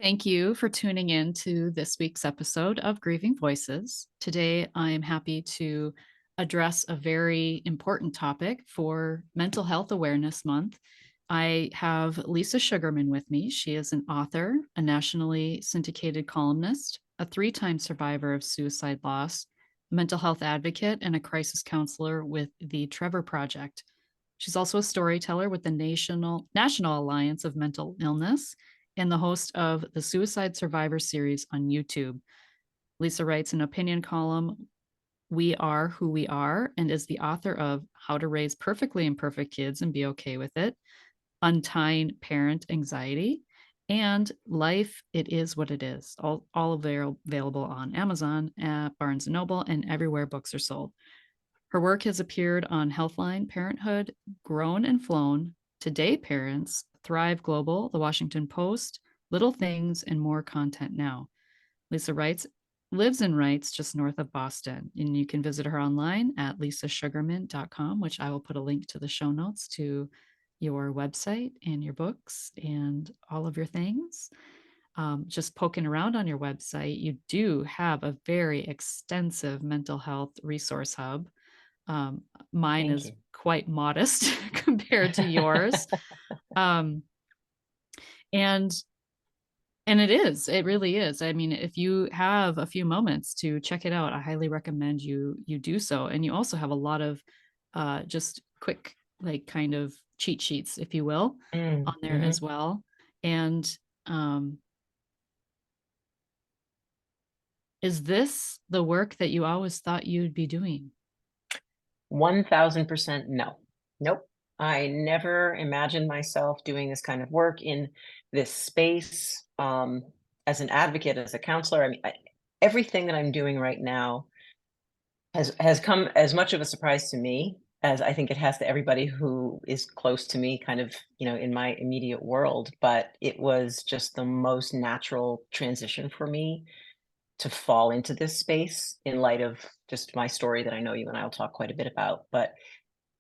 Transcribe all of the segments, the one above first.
Thank you for tuning in to this week's episode of Grieving Voices. Today, I am happy to address a very important topic for Mental Health Awareness Month. I have Lisa Sugarman with me. She is an author, a nationally syndicated columnist, a three-time survivor of suicide loss, a mental health advocate, and a crisis counselor with the Trevor Project. She's also a storyteller with the National Alliance of Mental Illness and the host of the Suicide Survivor series on YouTube. Lisa writes an opinion column, We Are Who We Are, and is the author of How to Raise Perfectly Imperfect Kids and Be Okay with It, Untying Parent Anxiety, and Life It Is What It Is, all available on Amazon, at Barnes & Noble, and everywhere books are sold. Her work has appeared on Healthline, Parenthood, Grown and Flown, Today Parents, Thrive Global, The Washington Post, Little Things, and more content now. Lisa lives and writes just north of Boston, and you can visit her online at lisasugarman.com, which I will put a link to the show notes to your website and your books and all of your things. Just poking around on your website, you do have a very extensive mental health resource hub. Mine Thank is you. quite modest compared to yours. Um, and it really is. I mean, if you have a few moments to check it out, I highly recommend you do so. And you also have a lot of just quick, like, kind of cheat sheets, if you will, on there Mm-hmm. as well. And um, is this the work that you always thought you'd be doing? 1000% no. Nope. I never imagined myself doing this kind of work in this space. As an advocate, as a counselor, everything that I'm doing right now has come as much of a surprise to me as I think it has to everybody who is close to me, kind of, in my immediate world. But it was just the most natural transition for me to fall into this space in light of just my story that I know you and I will talk quite a bit about. But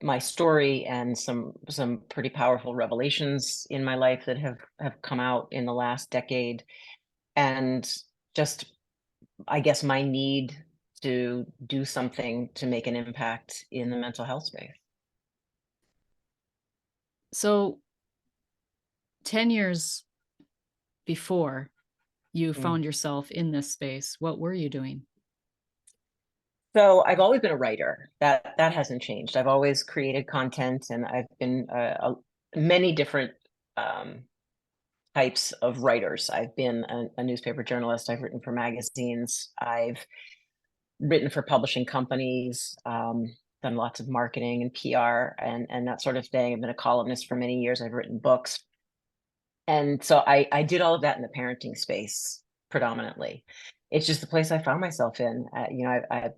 my story and some pretty powerful revelations in my life that have come out in the last decade, and just, I guess, my need to do something to make an impact in the mental health space. So 10 years before you Mm. found yourself in this space, what were you doing? So I've always been a writer. That hasn't changed. I've always created content, and I've been many different um, types of writers. I've been a newspaper journalist. I've written for magazines. I've written for publishing companies, done lots of marketing and PR and that sort of thing. I've been a columnist for many years. I've written books. And so I did all of that in the parenting space predominantly. It's just the place I found myself in.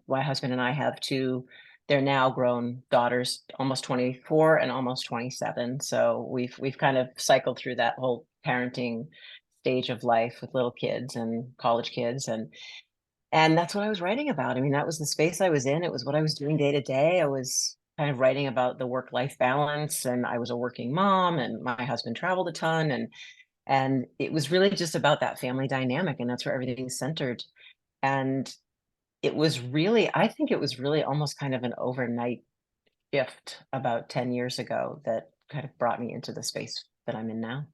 My husband and I have two, they're now grown daughters, almost 24 and almost 27. So we've kind of cycled through that whole parenting stage of life with little kids and college kids, and that's what I was writing about. I mean, that was the space I was in. It was what I was doing day to day. I was kind of writing about the work-life balance, and I was a working mom, and my husband traveled a ton, and it was really just about that family dynamic, and that's where everything's centered. And I think it was really almost kind of an overnight shift about 10 years ago that kind of brought me into the space that I'm in now.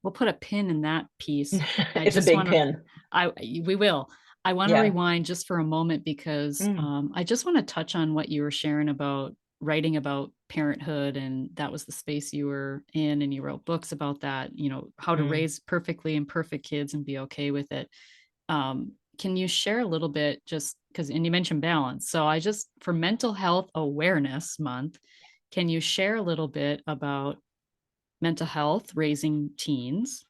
We'll put a pin in that piece. I It's a just big want to, pin. I we will. I want to Yeah. rewind just for a moment because Mm, I just want to touch on what you were sharing about writing about parenthood, and that was the space you were in, and you wrote books about that. How to mm. raise perfectly imperfect kids and be okay with it. Can you share a little bit, just because, and you mentioned balance. So for Mental Health Awareness Month, can you share a little bit about mental health raising teens,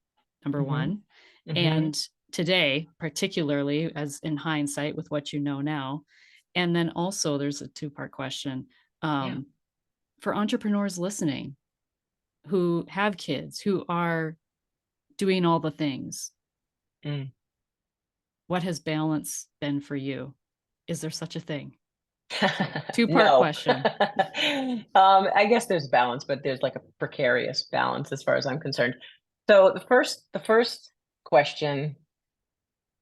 number Mhm. one, Mhm. and today, particularly as in hindsight with what you know now? And then also, there's a two-part question, Yeah. um, for entrepreneurs listening who have kids who are doing all the things. Mm. What has balance been for you? Is there such a thing? So, two-part No. question. I guess there's balance, but there's like a precarious balance as far as I'm concerned. So the first question.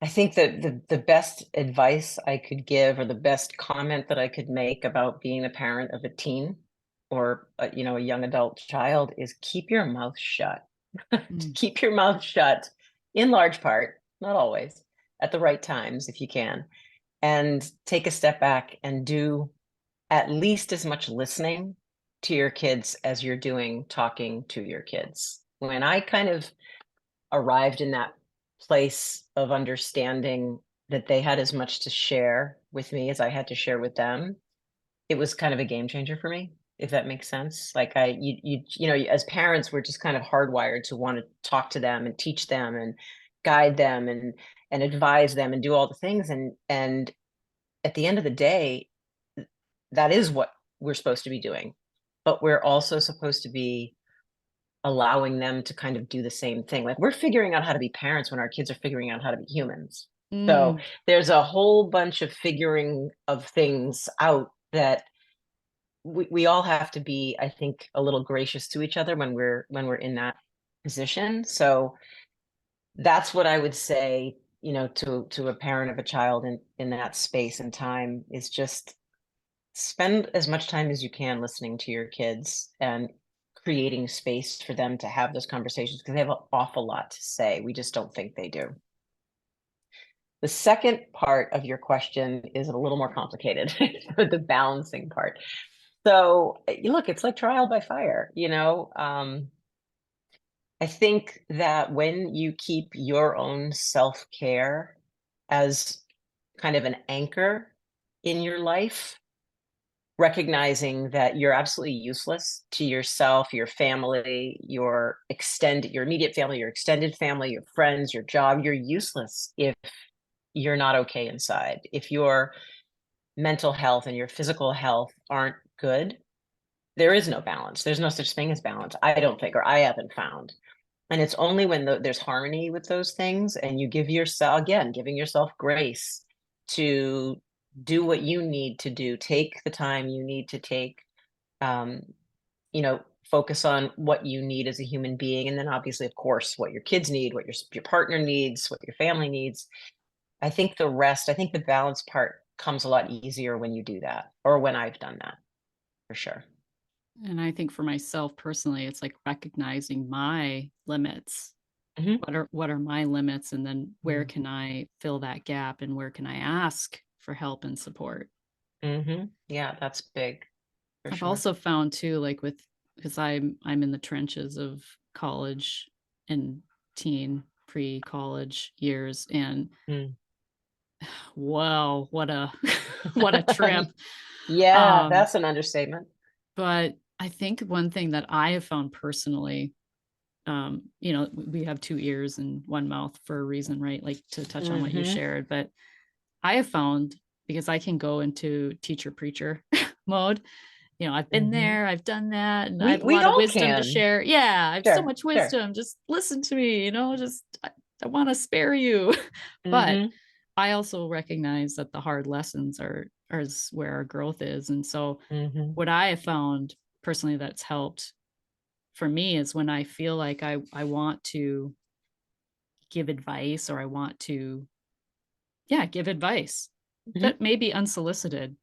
I think that the best advice I could give, or the best comment that I could make about being a parent of a teen or a young adult child is keep your mouth shut. Mm. Keep your mouth shut, in large part, not always, at the right times if you can, and take a step back and do at least as much listening to your kids as you're doing talking to your kids. When I kind of arrived in that place of understanding that they had as much to share with me as I had to share with them, it was kind of a game changer for me, if that makes sense. Like as parents, we're just kind of hardwired to want to talk to them and teach them and guide them and advise them and do all the things. And at the end of the day, that is what we're supposed to be doing. But we're also supposed to be allowing them to kind of do the same thing. Like, we're figuring out how to be parents when our kids are figuring out how to be humans. So Mm. there's a whole bunch of figuring of things out that we all have to be, I think, a little gracious to each other when we're in that position. So that's what I would say, to a parent of a child in that space and time, is just spend as much time as you can listening to your kids and creating space for them to have those conversations, because they have an awful lot to say. We just don't think they do. The second part of your question is a little more complicated, the balancing part. So, look, it's like trial by fire. I think that when you keep your own self-care as kind of an anchor in your life, recognizing that you're absolutely useless to yourself, your family, your immediate family, your extended family, your friends, your job, you're useless if you're not okay inside. If your mental health and your physical health aren't good, there is no balance. There's no such thing as balance, I don't think, or I haven't found. And it's only when there's harmony with those things, and you give yourself, again, giving yourself grace to do what you need to do, take the time you need to take, um, focus on what you need as a human being. And then obviously, of course, what your kids need, what your partner needs, what your family needs. I think the balance part comes a lot easier when you do that, or when I've done that, for sure. And I think for myself personally, it's like recognizing my limits. Hmm. What are my limits? And then where Hmm. can I fill that gap and where can I ask for help and support? Hmm. Yeah, that's big, for I've sure. also found too, like with because I'm in the trenches of college and teen pre-college years, and Mm. wow, what a what a trip. Yeah, Um, that's an understatement. but I think one thing that I have found personally, we have two ears and one mouth for a reason, right? Like to touch on what you Hmm. shared, but I have found because I can go into teacher preacher mode. I've been Hmm. there, I've done that, and I We have a we lot of all wisdom to can. share. Yeah, I have so Sure, much sure. wisdom. Just listen to me, just I want to spare you. But Hmm. I also recognize that the hard lessons are is where our growth is. And so Hmm. what I have found personally that's helped for me is when I feel like I want to give advice, or I want to, yeah, give advice Hmm. that may be unsolicited.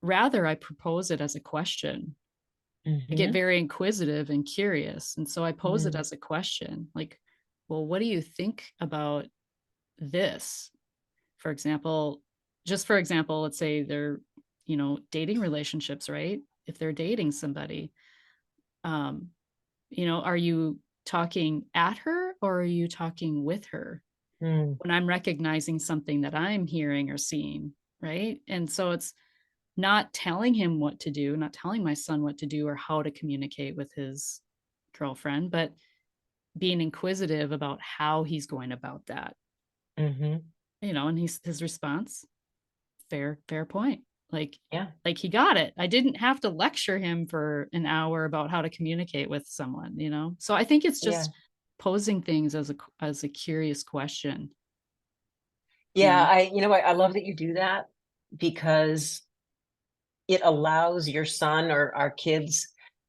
Rather, I propose it as a question. I get Hmm. very inquisitive and curious. And so I pose it Mm. as a question like, well, what do you think about this? For example, just for example, let's say they're, dating relationships, right? If they're dating somebody, um, are you talking at her or are you talking with her? Mm. When I'm recognizing something that I'm hearing or seeing, right? And so it's not telling him what to do, not telling my son what to do or how to communicate with his girlfriend, but being inquisitive about how he's going about that. Mhm. And his response, fair point. Like Yeah, like he got it. I didn't have to lecture him for an hour about how to communicate with someone. So I think it's yeah. just posing things as a curious question, you Yeah, know. I love that you do that, because it allows your son or our kids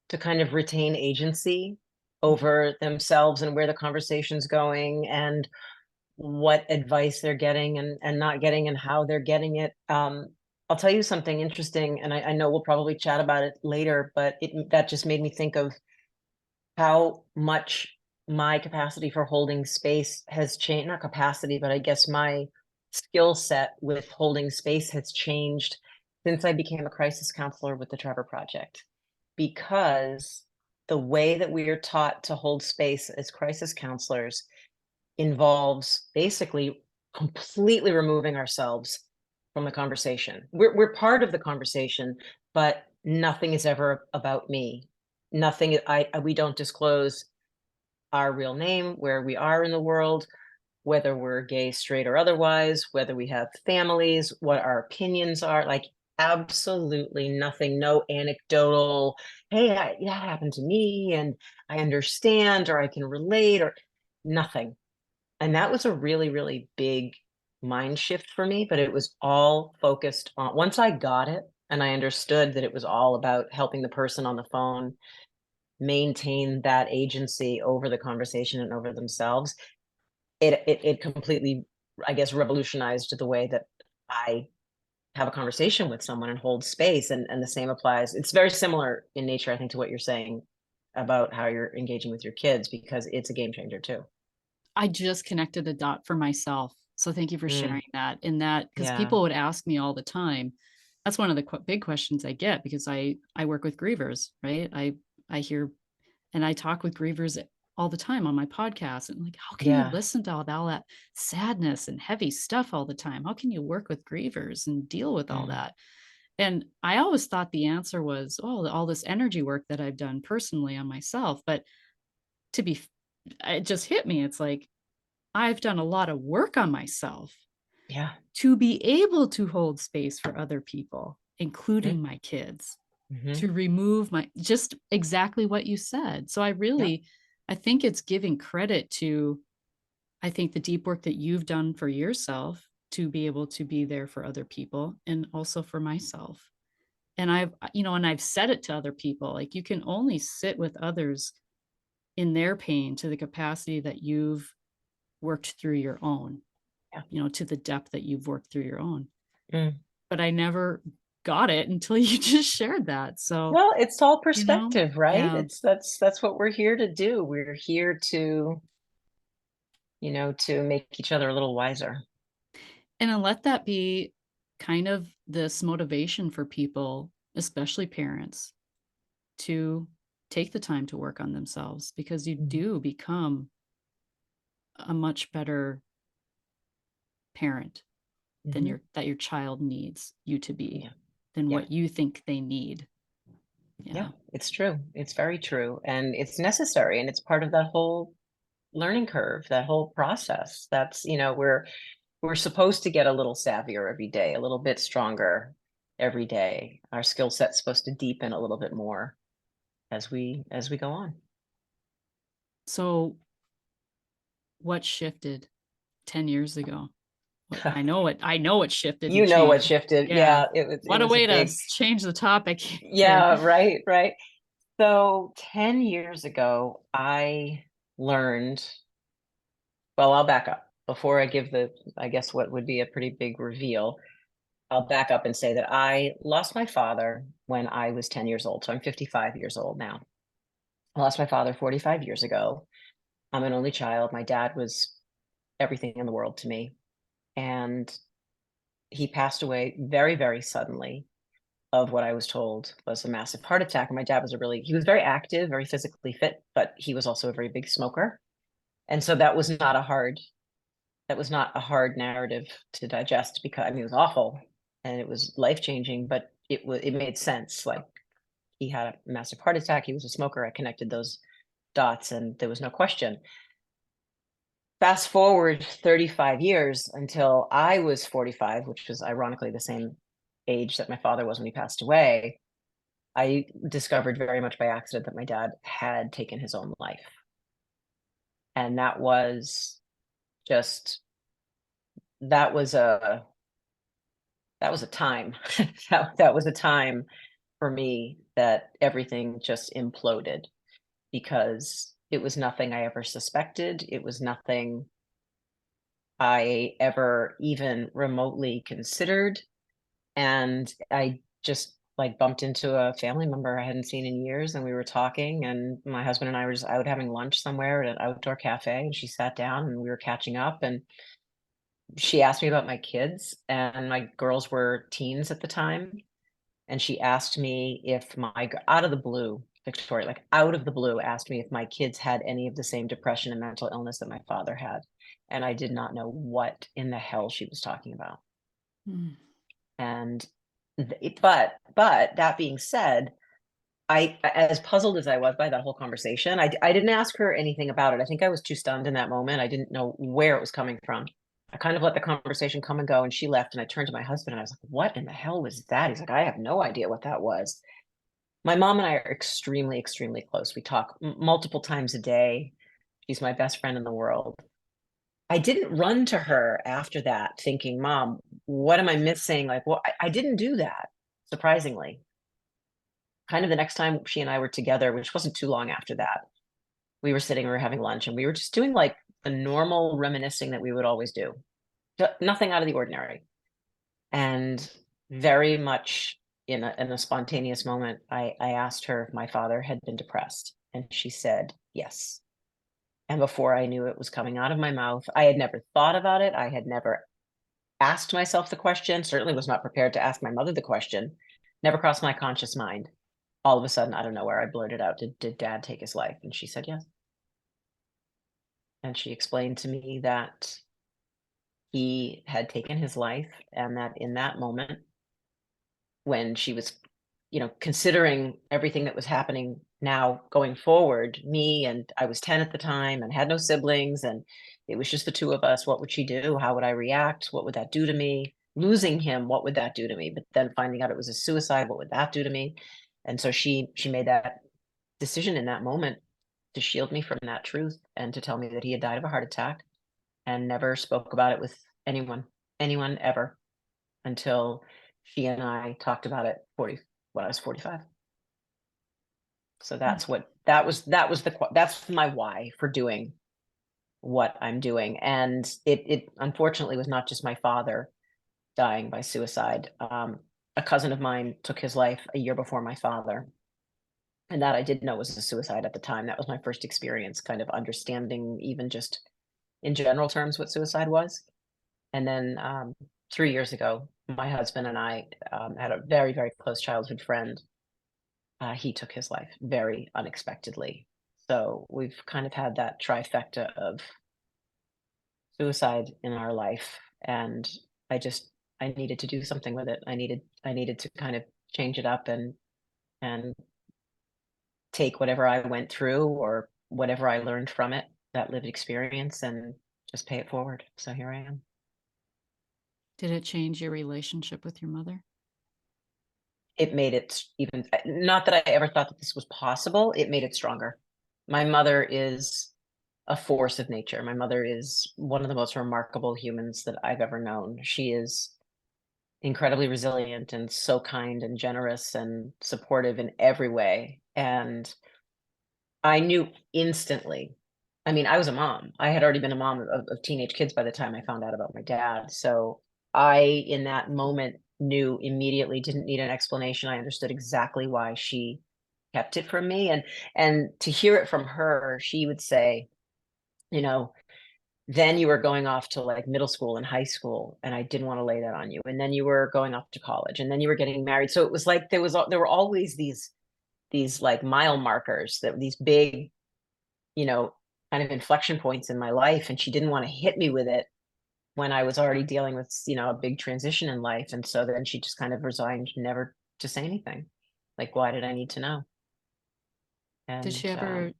to kind of retain agency over themselves and where the conversation's going and what advice they're getting and not getting and how they're getting it. I'll tell you something interesting, and I know we'll probably chat about it later, but that just made me think of how much my capacity for holding space has changed. Not capacity, but I guess my skill set with holding space has changed since I became a crisis counselor with the Trevor Project. Because the way that we are taught to hold space as crisis counselors involves basically completely removing ourselves from the conversation. We're part of the conversation, but nothing is ever about me. Nothing. We don't disclose our real name, where we are in the world, whether we're gay, straight, or otherwise, whether we have families, what our opinions are. Like absolutely nothing. No anecdotal. Hey, that happened to me, and I understand, or I can relate, or nothing. And that was a really, really big mind shift for me, but it was all focused on once I got it and I understood that it was all about helping the person on the phone maintain that agency over the conversation and over themselves, it completely, I guess, revolutionized the way that I have a conversation with someone and hold space. And the same applies. It's very similar in nature, I think, to what you're saying about how you're engaging with your kids, because it's a game changer too. I just connected a dot for myself. So thank you for Mm, sharing that. In that, because yeah. people would ask me all the time. That's one of the big questions I get because I work with grievers, right? I hear and I talk with grievers all the time on my podcast. And like, how can you Yeah. listen to all that sadness and heavy stuff all the time? How can you work with grievers and deal with all Mm, that? And I always thought the answer was, oh, all this energy work that I've done personally on myself. But to be, it just hit me. It's like, I've done a lot of work on myself yeah. to be able to hold space for other people, Mm, including my kids, mhm. to remove my just exactly what you said. So Yep. I think it's giving credit to, I think the deep work that you've done for yourself to be able to be there for other people and also for myself. And I've said it to other people, like you can only sit with others in their pain to the capacity that you've worked through your own, Yeah. to the depth that you've worked through your own. Mm. But I never got it until you just shared that. So, Well, it's all you know, perspective, right? yeah. That's what we're here to do. We're here to, to make each other a little wiser. And then let that be kind of this motivation for people, especially parents, to take the time to work on themselves because you Mhm. do become a much better parent than Mhm. your child needs you to be, Yeah. than Yeah. what you think they need. Yeah. Yeah. It's true. It's very true. And it's necessary. And it's part of that whole learning curve, that whole process. That's, we're supposed to get a little savvier every day, a little bit stronger every day. Our skill set's supposed to deepen a little bit more as we go on. So what shifted 10 years ago? I know it shifted and You know what changed. shifted. Yeah. Yeah, it What a was a way to big. change the topic here. Yeah, right, right. So 10 years ago, I learned, well, I'll back up. Before I give I guess what would be a pretty big reveal, I'll back up and say that I lost my father when I was 10 years old. So I'm 55 years old now. I lost my father 45 years ago. I'm an only child. My dad was everything in the world to me. And he passed away very, very suddenly of what I was told was a massive heart attack. And my dad was he was very active, very physically fit, but he was also a very big smoker. And so that was not a hard narrative to digest, because I mean, it was awful and it was life changing, but it made sense. Like, he had a massive heart attack. He was a smoker. I connected those dots and there was no question. Fast forward 35 years until I was 45, which was ironically the same age that my father was when he passed away. I discovered very much by accident that my dad had taken his own life. And just that was a that was a time. That was a time for me that everything just imploded, because It was nothing I ever suspected. It was nothing I ever even remotely considered. And I just like bumped into a family member I hadn't seen in years, and we were talking, and my husband and I were just out having lunch somewhere at an outdoor cafe, and she sat down and we were catching up, and she asked me about my kids, and my girls were teens at the time, and she asked me if out of the blue, Victoria, like out of the blue, asked me if my kids had any of the same depression and mental illness that my father had. And I did not know what in the hell she was talking about. Mm. And but that being said, as puzzled as I was by that whole conversation, I didn't ask her anything about it. I think I was too stunned in that moment. I didn't know where it was coming from. I kind of let the conversation come and go, and she left, and I turned to my husband and I was like, "What in the hell was that?" He's like, "I have no idea what that was." My mom and I are extremely, extremely close. We talk multiple times a day. She's my best friend in the world. I didn't run to her after that thinking, "Mom, what am I missing?" Like, well, I didn't do that, surprisingly. Kind of the next time she and I were together, which wasn't too long after that, we were having lunch, and we were just doing like the normal reminiscing that we would always do. Nothing out of the ordinary. And very much in a spontaneous moment, I asked her if my father had been depressed, and she said yes. And before I knew it was coming out of my mouth, I had never thought about it. I had never asked myself the question, certainly was not prepared to ask my mother the question, never crossed my conscious mind. All of a sudden, out of nowhere, I blurted out, did dad take his life? And she said yes. And she explained to me that he had taken his life, and that in that moment, when she was, considering everything that was happening now going forward, me, and I was 10 at the time and had no siblings, and it was just the two of us. What would she do? How would I react? What would that do to me? Losing him, what would that do to me? But then finding out it was a suicide, what would that do to me? And so she made that decision in that moment to shield me from that truth and to tell me that he had died of a heart attack, and never spoke about it with anyone ever, until she and I talked about it when I was 45. So Mm. that's my why for doing what I'm doing. And it unfortunately was not just my father dying by suicide. A cousin of mine took his life a year before my father. And that I did know was a suicide at the time. That was my first experience kind of understanding, even just in general terms, what suicide was. And then 3 years ago, my husband and I had a very, very close childhood friend. He took his life very unexpectedly. So we've kind of had that trifecta of suicide in our life. And I just, I needed to do something with it. I needed to kind of change it up, and take whatever I went through or whatever I learned from it, that lived experience, and just pay it forward. So here I am. Did it change your relationship with your mother? It made it even, not that I ever thought that this was possible, it made it stronger. My mother is a force of nature. My mother is one of the most remarkable humans that I've ever known. She is incredibly resilient and so kind and generous and supportive in every way. And I knew instantly. I mean, I was a mom. I had already been a mom of teenage kids by the time I found out about my dad. So I, in that moment, knew immediately, didn't need an explanation. I understood exactly why she kept it from me. And to hear it from her, she would say, you know, then you were going off to like middle school and high school, and I didn't want to lay that on you. And then you were going off to college, and then you were getting married. So it was like there were always these like mile markers, that these big, you know, kind of inflection points in my life, and she didn't want to hit me with it when I was already dealing with, a big transition in life. And so then she just kind of resigned, never to say anything. Like, why did I need to know? Did And she ever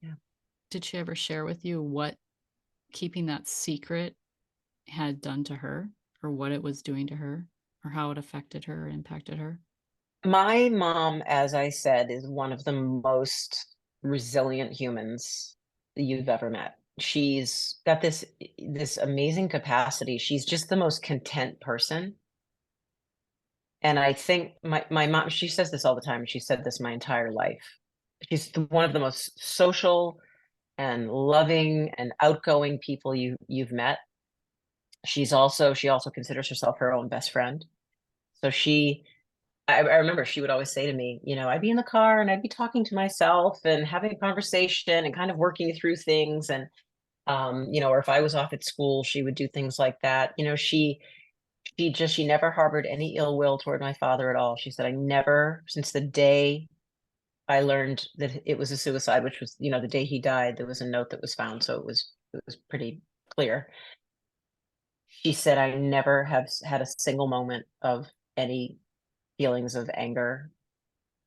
yeah. did she ever share with you what keeping that secret had done to her, or what it was doing to her, or how it affected her or impacted her? My mom, as I said, is one of the most resilient humans that you've ever met. She's got this amazing capacity. She's just the most content person. And I think my mom, she says this all the time. She said this my entire life. She's one of the most social, and loving and outgoing people you've met. She also considers herself her own best friend. So I remember she would always say to me, I'd be in the car and I'd be talking to myself and having a conversation and kind of working through things. And, or if I was off at school, she would do things like that. She never harbored any ill will toward my father at all. She said, I never, since the day I learned that it was a suicide, which was, the day he died, there was a note that was found. So it was pretty clear. She said, I never have had a single moment of any feelings of anger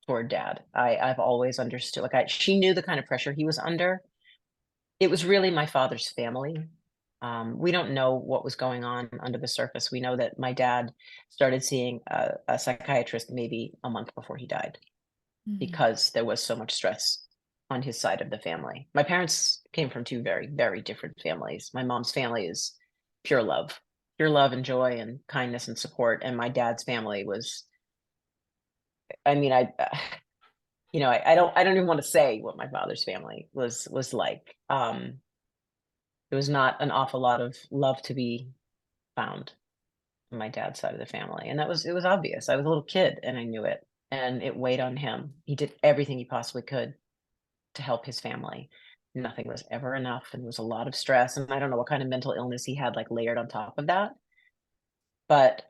toward dad. I've always understood, she knew the kind of pressure he was under. It was really my father's family. We don't know what was going on under the surface. We know that my dad started seeing a psychiatrist maybe a month before he died Mm. because there was so much stress on his side of the family. My parents came from two very, very different families. My mom's family is pure love and joy and kindness and support. And my dad's family was, I mean, I don't even want to say what my father's family was like. There was not an awful lot of love to be found on my dad's side of the family, and it was obvious. I was a little kid and I knew it, and it weighed on him. He did everything he possibly could to help his family. Nothing was ever enough, and there was a lot of stress, and I don't know what kind of mental illness he had, like, layered on top of that. But,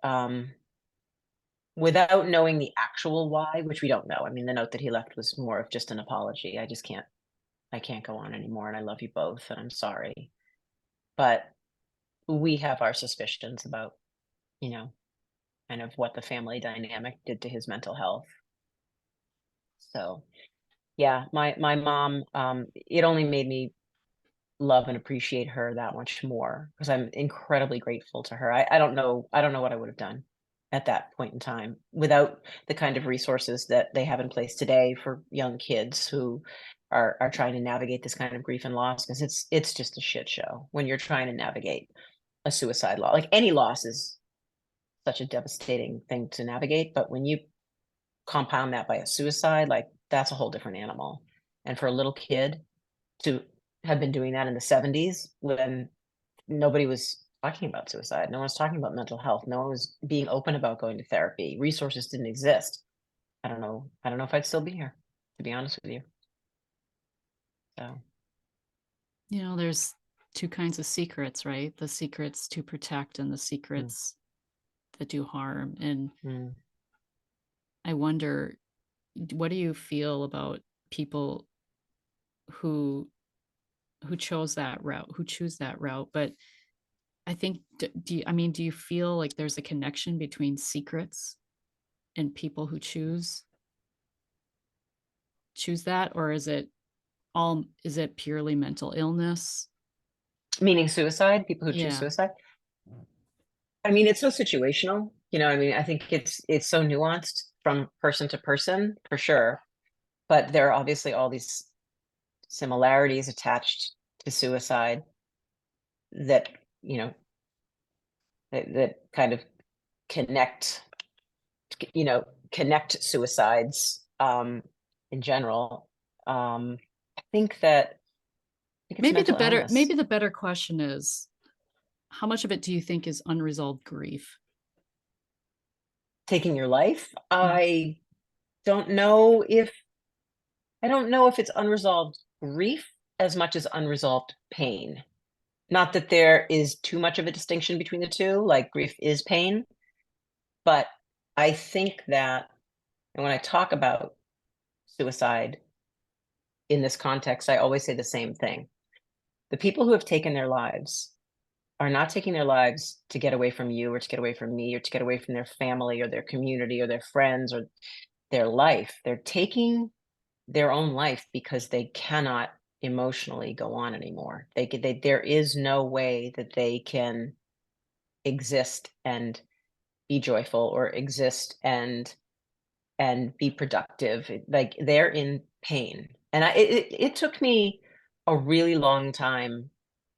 without knowing the actual why, which we don't know. I mean, the note that he left was more of just an apology. I can't go on anymore, and I love you both, and I'm sorry. But we have our suspicions about, you know, kind of what the family dynamic did to his mental health. So, yeah, my mom, it only made me love and appreciate her that much more because I'm incredibly grateful to her. I don't know what I would have done at that point in time without the kind of resources that they have in place today for young kids who are trying to navigate this kind of grief and loss, because it's just a shit show when you're trying to navigate a suicide loss. Like, any loss is such a devastating thing to navigate, but when you compound that by a suicide, like, that's a whole different animal. And for a little kid to have been doing that in the 70s when nobody was talking about suicide, no one was talking about mental health, no one was being open about going to therapy, resources didn't exist. I don't know if I'd still be here, to be honest with you. So, There's two kinds of secrets, right? The secrets to protect and the mm, secrets that do harm. And mm. I wonder, what do you feel about people who chose that route, who choose that route? But I think, do you feel like there's a connection between secrets and people who choose that, or is it purely mental illness? Meaning suicide, people who choose Yeah. suicide. I mean, it's so situational, I mean, I think it's so nuanced from person to person, for sure. But there are obviously all these similarities attached to suicide that, you know, that kind of connect, you know, connect suicides, in general. I think it's mental illness. Maybe the better question is, how much of it do you think is unresolved grief? Taking your life. Mm. Don't know if I don't know if it's unresolved grief as much as unresolved pain. Not that there is too much of a distinction between the two, like, grief is pain, but I think that, and when I talk about suicide in this context, I always say the same thing. The people who have taken their lives are not taking their lives to get away from you or to get away from me or to get away from their family or their community or their friends or their life. They're taking their own life because they cannot emotionally go on anymore. There is no way that they can exist and be joyful or exist and be productive. Like, they're in pain. And it took me a really long time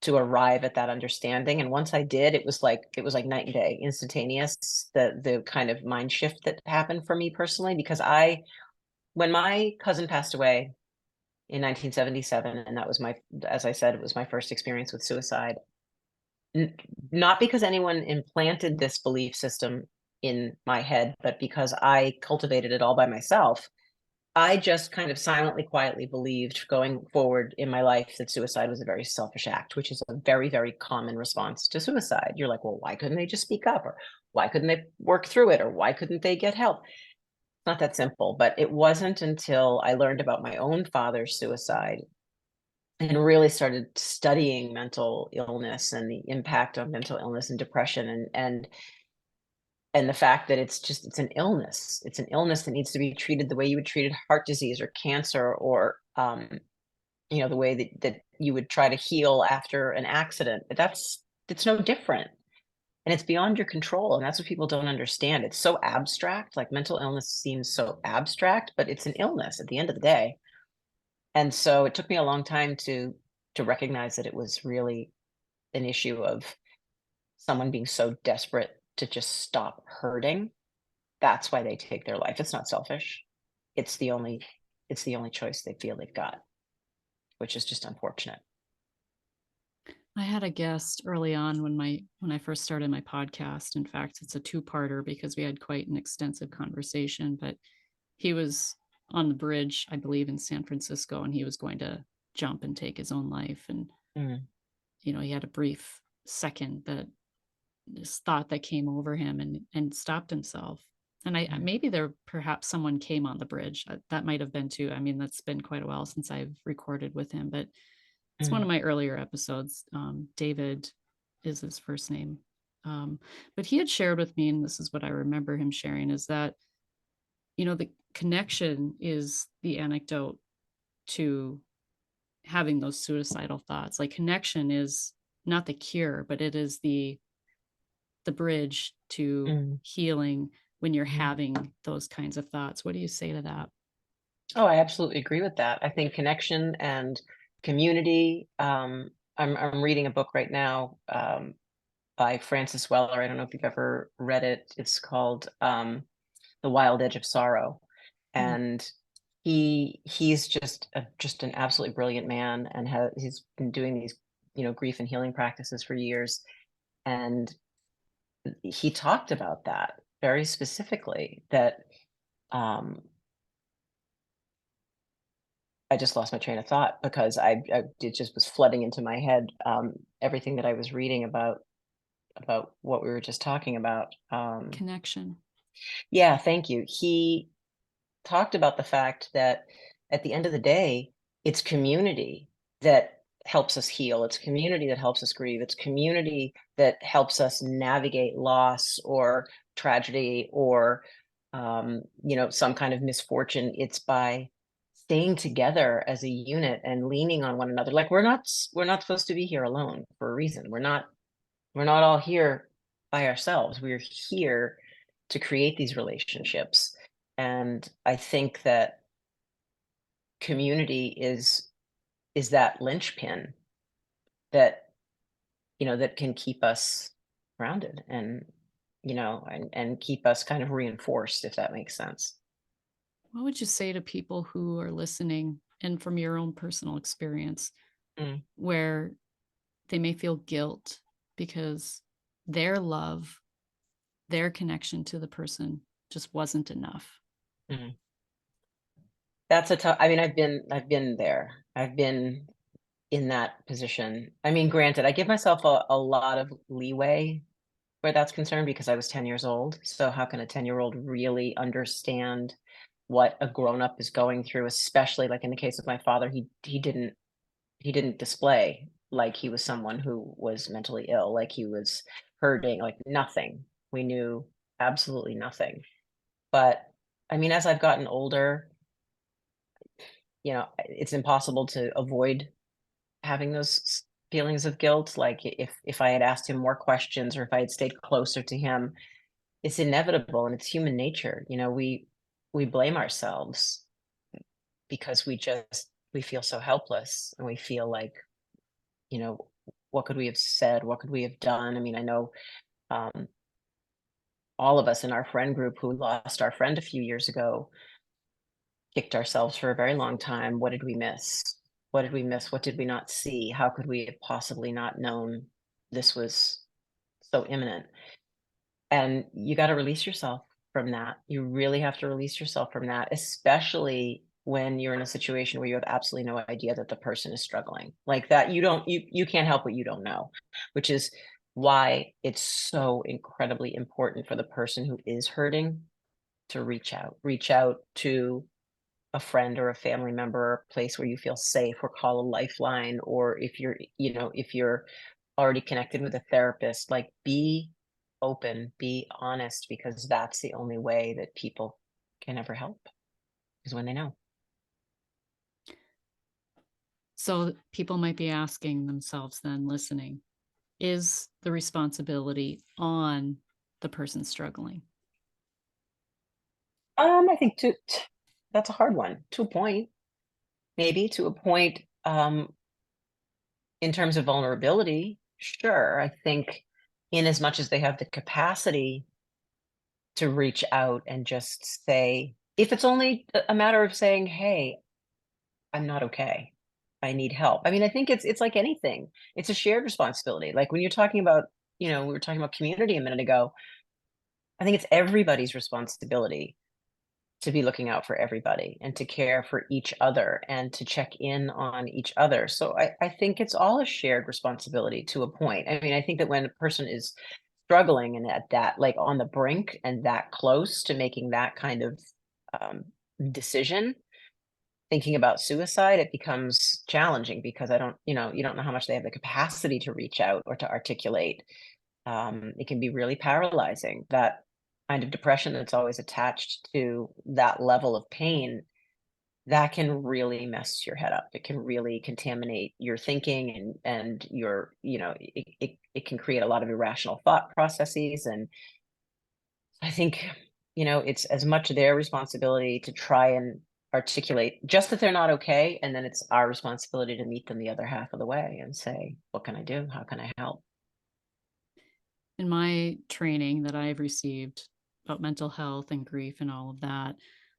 to arrive at that understanding. And once I did, it was like night and day, instantaneous, the kind of mind shift that happened for me personally, because when my cousin passed away in 1977, and that was my, as I said, it was my first experience with suicide. N Not because anyone implanted this belief system in my head, but because I cultivated it all by myself. I just kind of silently, quietly believed going forward in my life that suicide was a very selfish act, which is a very, very common response to suicide. You're like, well, why couldn't they just speak up? Or why couldn't they work through it? Or why couldn't they get help? It's not that simple. But it wasn't until I learned about my own father's suicide and really started studying mental illness and the impact of mental illness and depression and the fact that it's an illness. It's an illness that needs to be treated the way you would treat heart disease or cancer or, the way that you would try to heal after an accident. It's no different, and it's beyond your control, and that's what people don't understand. It's so abstract, like, mental illness seems so abstract, but it's an illness at the end of the day, and so it took me a long time to recognize that it was really an issue of someone being so desperate to just stop hurting. That's why they take their life. It's not selfish. It's the only it's the only choice they feel they've got, which is just unfortunate. I had a guest early on when I first started my podcast. In fact, it's a two-parter because we had quite an extensive conversation, but he was on the bridge, I believe, in San Francisco, and he was going to jump and take his own life. And, Mm, he had a brief second that this thought that came over him and stopped himself. And mm, maybe there perhaps someone came on the bridge. That might have been too. I mean, that's been quite a while since I've recorded with him, but it's one of mm, my earlier episodes. David is his first name. Um, but he had shared with me, and this is what I remember him sharing, is that, the connection is the anecdote to having those suicidal thoughts. Like, connection is not the cure, but it is the bridge to mm, healing when you're mhm. having those kinds of thoughts. What do you say to that? Oh, I absolutely agree with that. I think connection and community. I'm reading a book right now, by Francis Weller. I don't know if you've ever read it. It's called The Wild Edge of Sorrow, Hmm. and he's just an absolutely brilliant man, and he's been doing these grief and healing practices for years, and he talked about that very specifically. That um, I just lost my train of thought because it just was flooding into my head, everything that I was reading about what we were just talking about. Connection. Yeah, thank you. He talked about the fact that at the end of the day, it's community that helps us heal. It's community that helps us grieve. It's community that helps us navigate loss or tragedy or some kind of misfortune. It's by staying together as a unit and leaning on one another. Like, we're not supposed to be here alone for a reason. We're not all here by ourselves. We're here to create these relationships. And I think that community is that linchpin that that can keep us grounded and keep us kind of reinforced, if that makes sense. What would you say to people who are listening and from your own personal experience Mm, where they may feel guilt because their love, their connection to the person just wasn't enough? mm. That's a tough. I mean, I've been there. I've been in that position. I mean, granted, I give myself a lot of leeway where that's concerned because I was 10 years old. So how can a 10-year-old really understand what a grown up is going through, especially like in the case of my father, he didn't display like he was someone who was mentally ill, like he was hurting, like nothing. We knew absolutely nothing. But I mean, as I've gotten older, it's impossible to avoid having those feelings of guilt. Like, if I had asked him more questions or if I had stayed closer to him, it's inevitable and it's human nature. We blame ourselves because we feel so helpless and we feel like, you know, what could we have said? What could we have done? I mean, I know um, all of us in our friend group who lost our friend a few years ago, kicked ourselves for a very long time. What did we miss? What did we miss? What did we not see? How could we have possibly not known this was so imminent? And you got to release yourself from that. You really have to release yourself from that, especially when you're in a situation where you have absolutely no idea that the person is struggling like that. You can't help what you don't know, which is why it's so incredibly important for the person who is hurting to reach out to a friend or a family member, or a place where you feel safe, or call a lifeline, or if you're already connected with a therapist, like, be open, be honest, because that's the only way that people can ever help, is when they know. So people might be asking themselves then, listening, is the responsibility on the person struggling? I think that's a hard one. To a point, maybe to a point. In terms of vulnerability, sure. I think in as much as they have the capacity to reach out and just say, if it's only a matter of saying, "Hey, I'm not okay. I need help." I mean, I think it's like anything. It's a shared responsibility. Like when you're talking about, we were talking about community a minute ago. I think it's everybody's responsibility to be looking out for everybody and to care for each other and to check in on each other. So I think it's all a shared responsibility to a point. I mean, I think that when a person is struggling and at that, like, on the brink and that close to making that kind of um, decision, thinking about suicide, it becomes challenging because you don't know how much they have the capacity to reach out or to articulate. It can be really paralyzing. That kind of depression that's always attached to that level of pain, that can really mess your head up. It can really contaminate your thinking, and it can create a lot of irrational thought processes. And I think, it's as much their responsibility to try and articulate just that they're not okay. And then it's our responsibility to meet them the other half of the way and say, what can I do? How can I help? In my training that I've received about mental health and grief and all of that,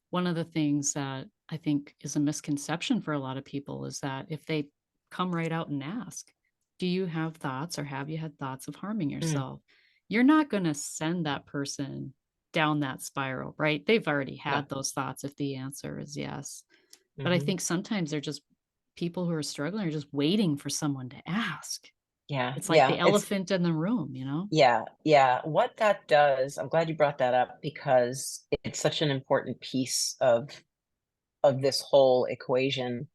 one of the things that I think is a misconception for a lot of people is that if they come right out and ask, do you have thoughts or have you had thoughts of harming Mm, yourself? You're not going to send that person down that spiral, right? They've already no. had those thoughts if the answer is yes. But I Hmm. think sometimes they're just people who are struggling are just waiting for someone to ask. Yeah. It's like Yeah. the elephant in the room, you know? Yeah, yeah. What that does, I'm glad you brought that up because it's such an important piece of this whole equation.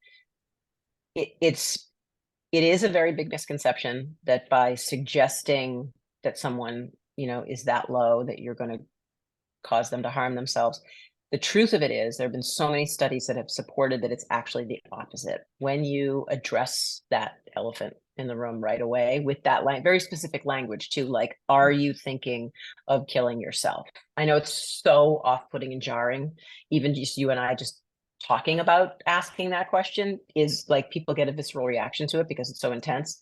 It, it's it is a very big misconception that by suggesting that someone, is that low, that you're going to cause them to harm themselves. The truth of it is, there have been so many studies that have supported that it's actually the opposite. When you address that elephant in the room right away with that very specific language too, like, are you thinking of killing yourself? I know it's so off-putting and jarring, even just you and I just talking about asking that question is like, people get a visceral reaction to it because it's so intense.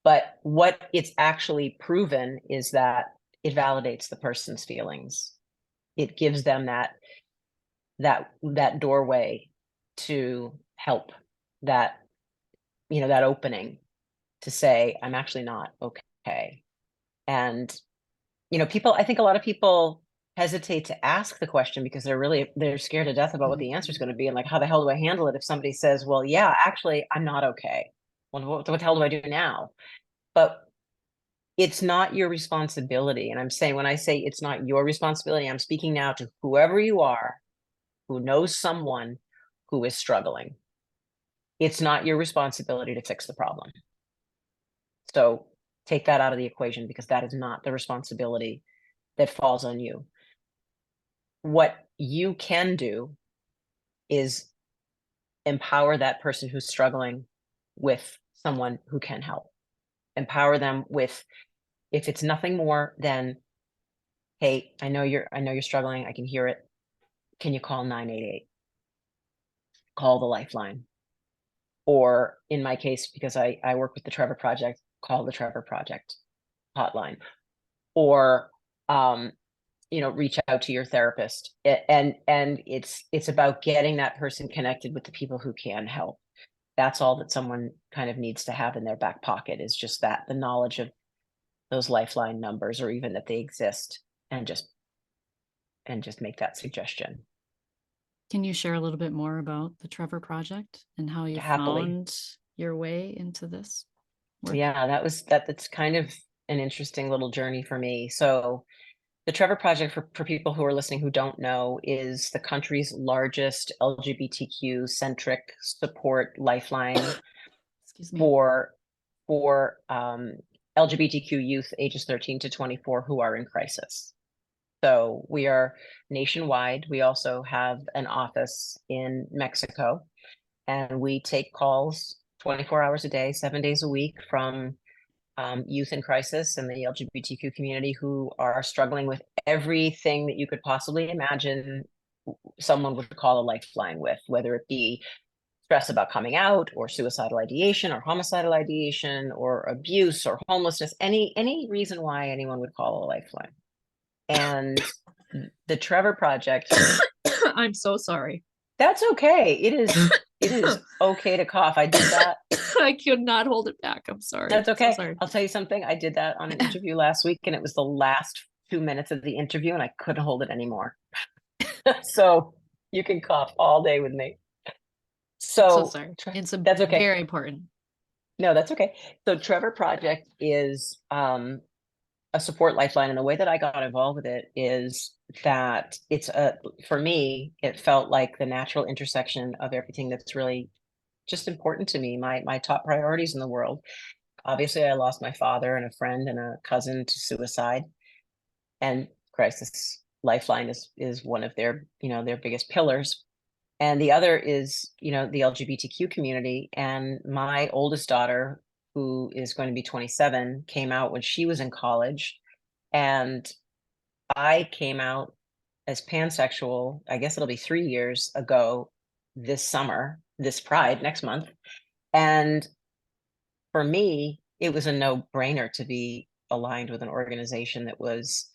But what it's actually proven is that it validates the person's feelings. It gives them that doorway to help, that that opening to say, I'm actually not okay. And people, I think a lot of people hesitate to ask the question because they're scared to death about what the answer is Mhm. going to be, and like, how the hell do I handle it if somebody says, well, yeah, actually, I'm not okay. Well, what the hell do I do now? But it's not your responsibility. And I'm saying, when I say it's not your responsibility, I'm speaking now to whoever you are who knows someone who is struggling. It's not your responsibility to fix the problem. So take that out of the equation, because that is not the responsibility that falls on you. What you can do is empower that person who's struggling with someone who can help. Empower them with, if it's nothing more than, hey, I know you're struggling. I can hear it. Can you call 988? Call the lifeline. Or in my case, because I work with the Trevor Project, call the Trevor Project hotline. Or, um, reach out to your therapist. And it's about getting that person connected with the people who can help. That's all that someone kind of needs to have in their back pocket, is just that, the knowledge of those lifeline numbers, or even that they exist, and just make that suggestion. Can you share a little bit more about the Trevor Project and how you Happily. found your way into this work? Yeah, that's kind of an interesting little journey for me. So the Trevor Project, for people who are listening who don't know, is the country's largest LGBTQ centric support lifeline Excuse me. for LGBTQ youth ages 13 to 24 who are in crisis. So we are nationwide. We also have an office in Mexico, and we take calls 24 hours a day, 7 days a week, from youth in crisis and the LGBTQ community who are struggling with everything that you could possibly imagine someone would call a lifeline with, whether it be stress about coming out, or suicidal ideation, or homicidal ideation, or abuse, or homelessness, any reason why anyone would call a lifeline. And the Trevor Project, I'm so sorry. that's okay. It is okay to cough. I did that. I could not hold it back. I'm sorry. That's So okay. sorry. I'll tell you something. I did that on an interview last week, and it was the last 2 minutes of the interview, and I couldn't hold it anymore. So you can cough all day with me. I'm so So sorry. It's a that's okay. very important. No, that's okay. So Trevor Project is a support lifeline, and the way that I got involved with it is that for me, it felt like the natural intersection of everything that's really just important to me, my top priorities in the world. Obviously, I lost my father and a friend and a cousin to suicide, and crisis lifeline is one of their biggest pillars. And the other is, the LGBTQ community. And my oldest daughter, who is going to be 27, came out when she was in college, and I came out as pansexual. I guess it'll be 3 years ago this summer, this Pride next month. And for me, it was a no-brainer to be aligned with an organization that was,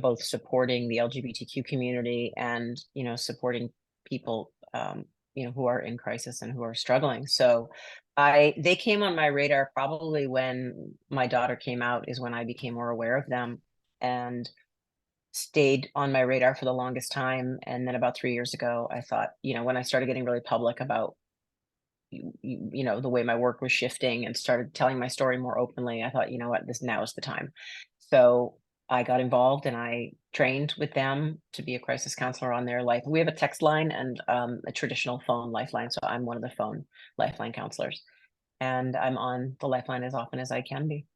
both supporting the LGBTQ community and, supporting people, who are in crisis and who are struggling. So they came on my radar probably when my daughter came out, is when I became more aware of them, and stayed on my radar for the longest time. And then about 3 years ago, I thought, when I started getting really public about the way my work was shifting, and started telling my story more openly, I thought, what, this now is the time. So I got involved, and I trained with them to be a crisis counselor on their life. We have a text line and a traditional phone lifeline. So I'm one of the phone lifeline counselors, and I'm on the lifeline as often as I can be,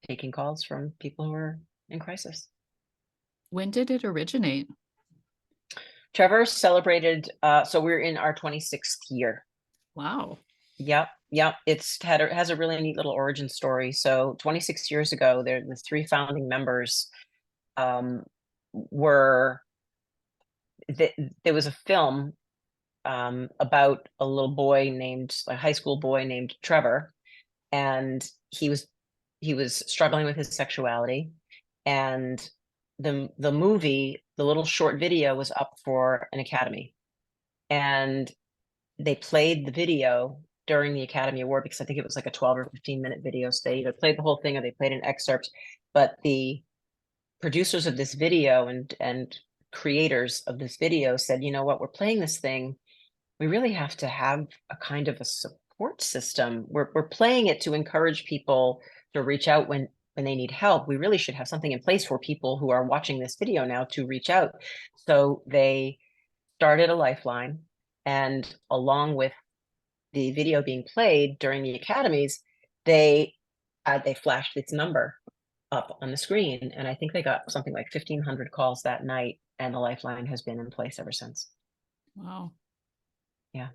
taking calls from people who are in crisis. When did it originate? Trevor celebrated, so we're in our 26th year. Wow. Yep. Has a really neat little origin story. So 26 years ago, the three founding members were there was a film about a high school boy named Trevor, and he was struggling with his sexuality, and the movie, the little short video, was up for an Academy, and they played the video during the Academy Award, because I think it was like a 12 or 15-minute video. So they either played the whole thing or they played an excerpt. But the producers of this video and creators of this video said, you know what, we're playing this thing. We really have to have a kind of a support system. We're playing it to encourage people to reach out when they need help. We really should have something in place for people who are watching this video now to reach out. So they started a lifeline, and along with the video being played during the academies, they flashed its number up on the screen, and I think they got something like 1,500 calls that night, and the lifeline has been in place ever since. Wow. Yeah.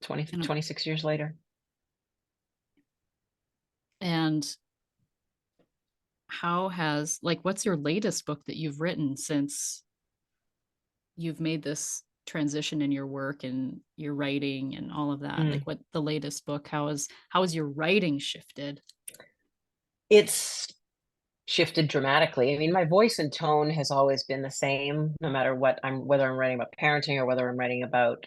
26 years later. And what's your latest book that you've written since you've made this transition in your work and your writing and all of that? Like, what the latest book, how has your writing shifted? It's shifted dramatically. I mean, my voice and tone has always been the same, no matter what whether I'm writing about parenting or whether I'm writing about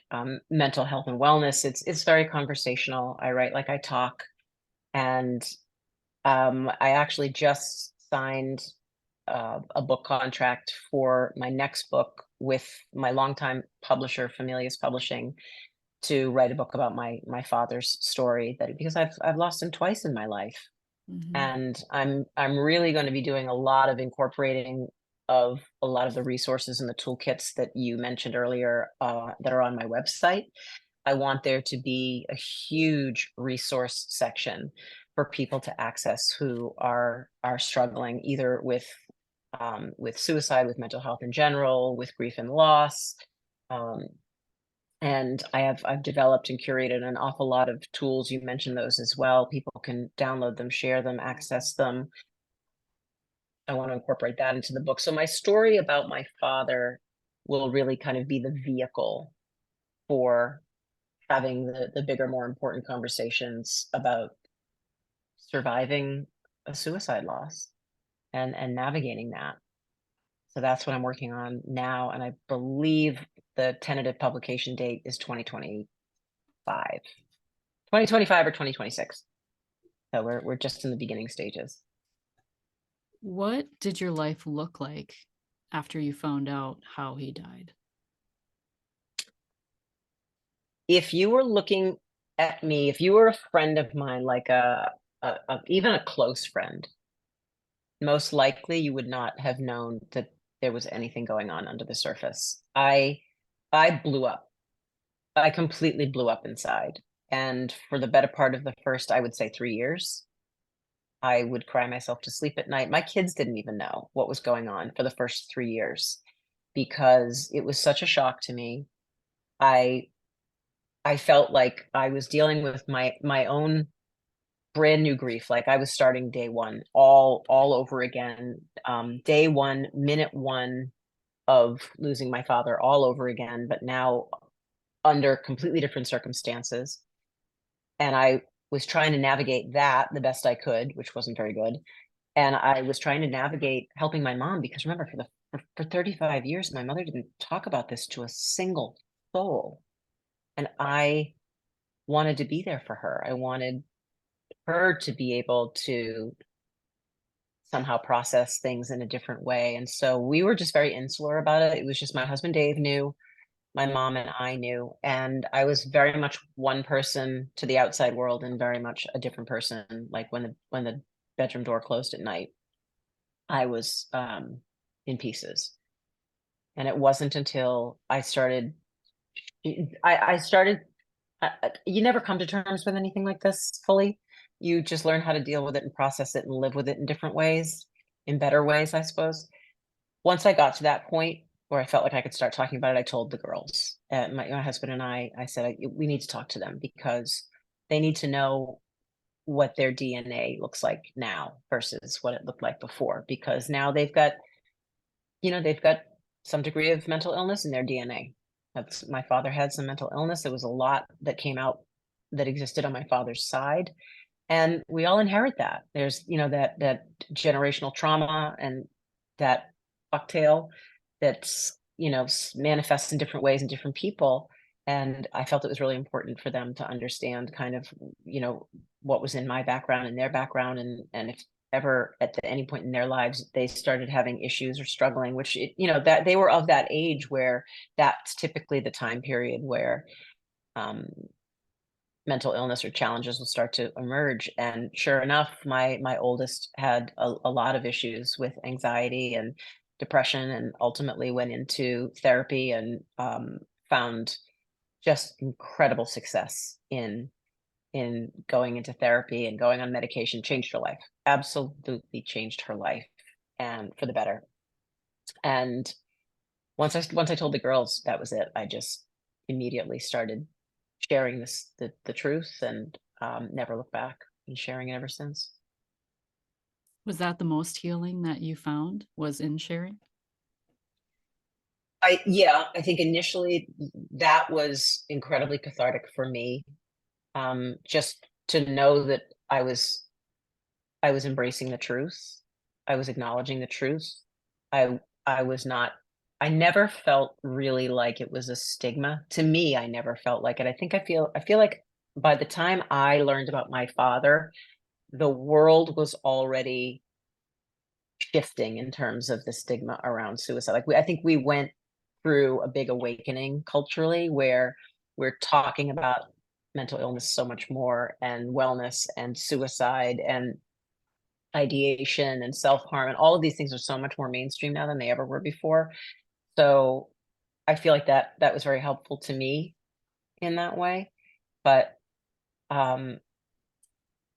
mental health and wellness. It's very conversational. I write like I talk, and I actually just signed a book contract for my next book with my longtime publisher, Familius Publishing, to write a book about my father's story, that because I've lost him twice in my life, Mhm. and I'm really going to be doing a lot of incorporating of a lot of the resources and the toolkits that you mentioned earlier, that are on my website. I want there to be a huge resource section for people to access who are struggling either with suicide, with mental health in general, with grief and loss. Um, and I've developed and curated an awful lot of tools. You mentioned those as well. People can download them, share them, access them. I want to incorporate that into the book. So my story about my father will really kind of be the vehicle for having the bigger, more important conversations about surviving a suicide loss and navigating that. So that's what I'm working on now, and I believe the tentative publication date is 2025. 2025 or 2026. So we're just in the beginning stages. What did your life look like after you found out how he died? If you were looking at me, if you were a friend of mine, like even a close friend, most likely you would not have known that there was anything going on under the surface. I blew up. I completely blew up inside. And for the better part of the first, I would say 3 years, I would cry myself to sleep at night. My kids didn't even know what was going on for the first 3 years because it was such a shock to me. I I felt like I was dealing with my own brand new grief. Like I was starting day one, all over again. Day one, minute one of losing my father, all over again, but now under completely different circumstances. And I was trying to navigate that the best I could, which wasn't very good. And I was trying to navigate helping my mom because remember, for 35 years, my mother didn't talk about this to a single soul. And I wanted to be there for her. I wanted her to be able to somehow process things in a different way. And so we were just very insular about it. It was just my husband Dave knew, my mom and I knew, and I was very much one person to the outside world and very much a different person. Like when the bedroom door closed at night, I was in pieces. And it wasn't until I started I started you never come to terms with anything like this fully. You just learn how to deal with it and process it and live with it in different ways, in better ways, I suppose. Once I got to that point where I felt like I could start talking about it, I told the girls, my husband and I said, we need to talk to them because they need to know what their DNA looks like now versus what it looked like before. Because now they've got some degree of mental illness in their DNA. That's my father had some mental illness. There was a lot that came out that existed on my father's side, and we all inherit that. There's that generational trauma and that cocktail that's manifests in different ways in different people. And I felt it was really important for them to understand kind of what was in my background and their background, and if ever at any point in their lives they started having issues or struggling, which that they were of that age where that's typically the time period where um, mental illness or challenges will start to emerge. And sure enough, my oldest had a lot of issues with anxiety and depression, and ultimately went into therapy and found just incredible success in going into therapy and going on medication. Changed her life, absolutely changed her life, and for the better. And once I told the girls, that was it. I just immediately started sharing the truth, and never looked back, and sharing it ever since. Was that the most healing that you found was in sharing? I think initially that was incredibly cathartic for me. Just to know that I was embracing the truth. I was acknowledging the truth. I was not I never felt really like it was a stigma. To me, I never felt like it. I feel like by the time I learned about my father, the world was already shifting in terms of the stigma around suicide. Like I think we went through a big awakening culturally where we're talking about mental illness so much more, and wellness and suicide and ideation and self-harm, and all of these things are so much more mainstream now than they ever were before. So I feel like that was very helpful to me in that way. But um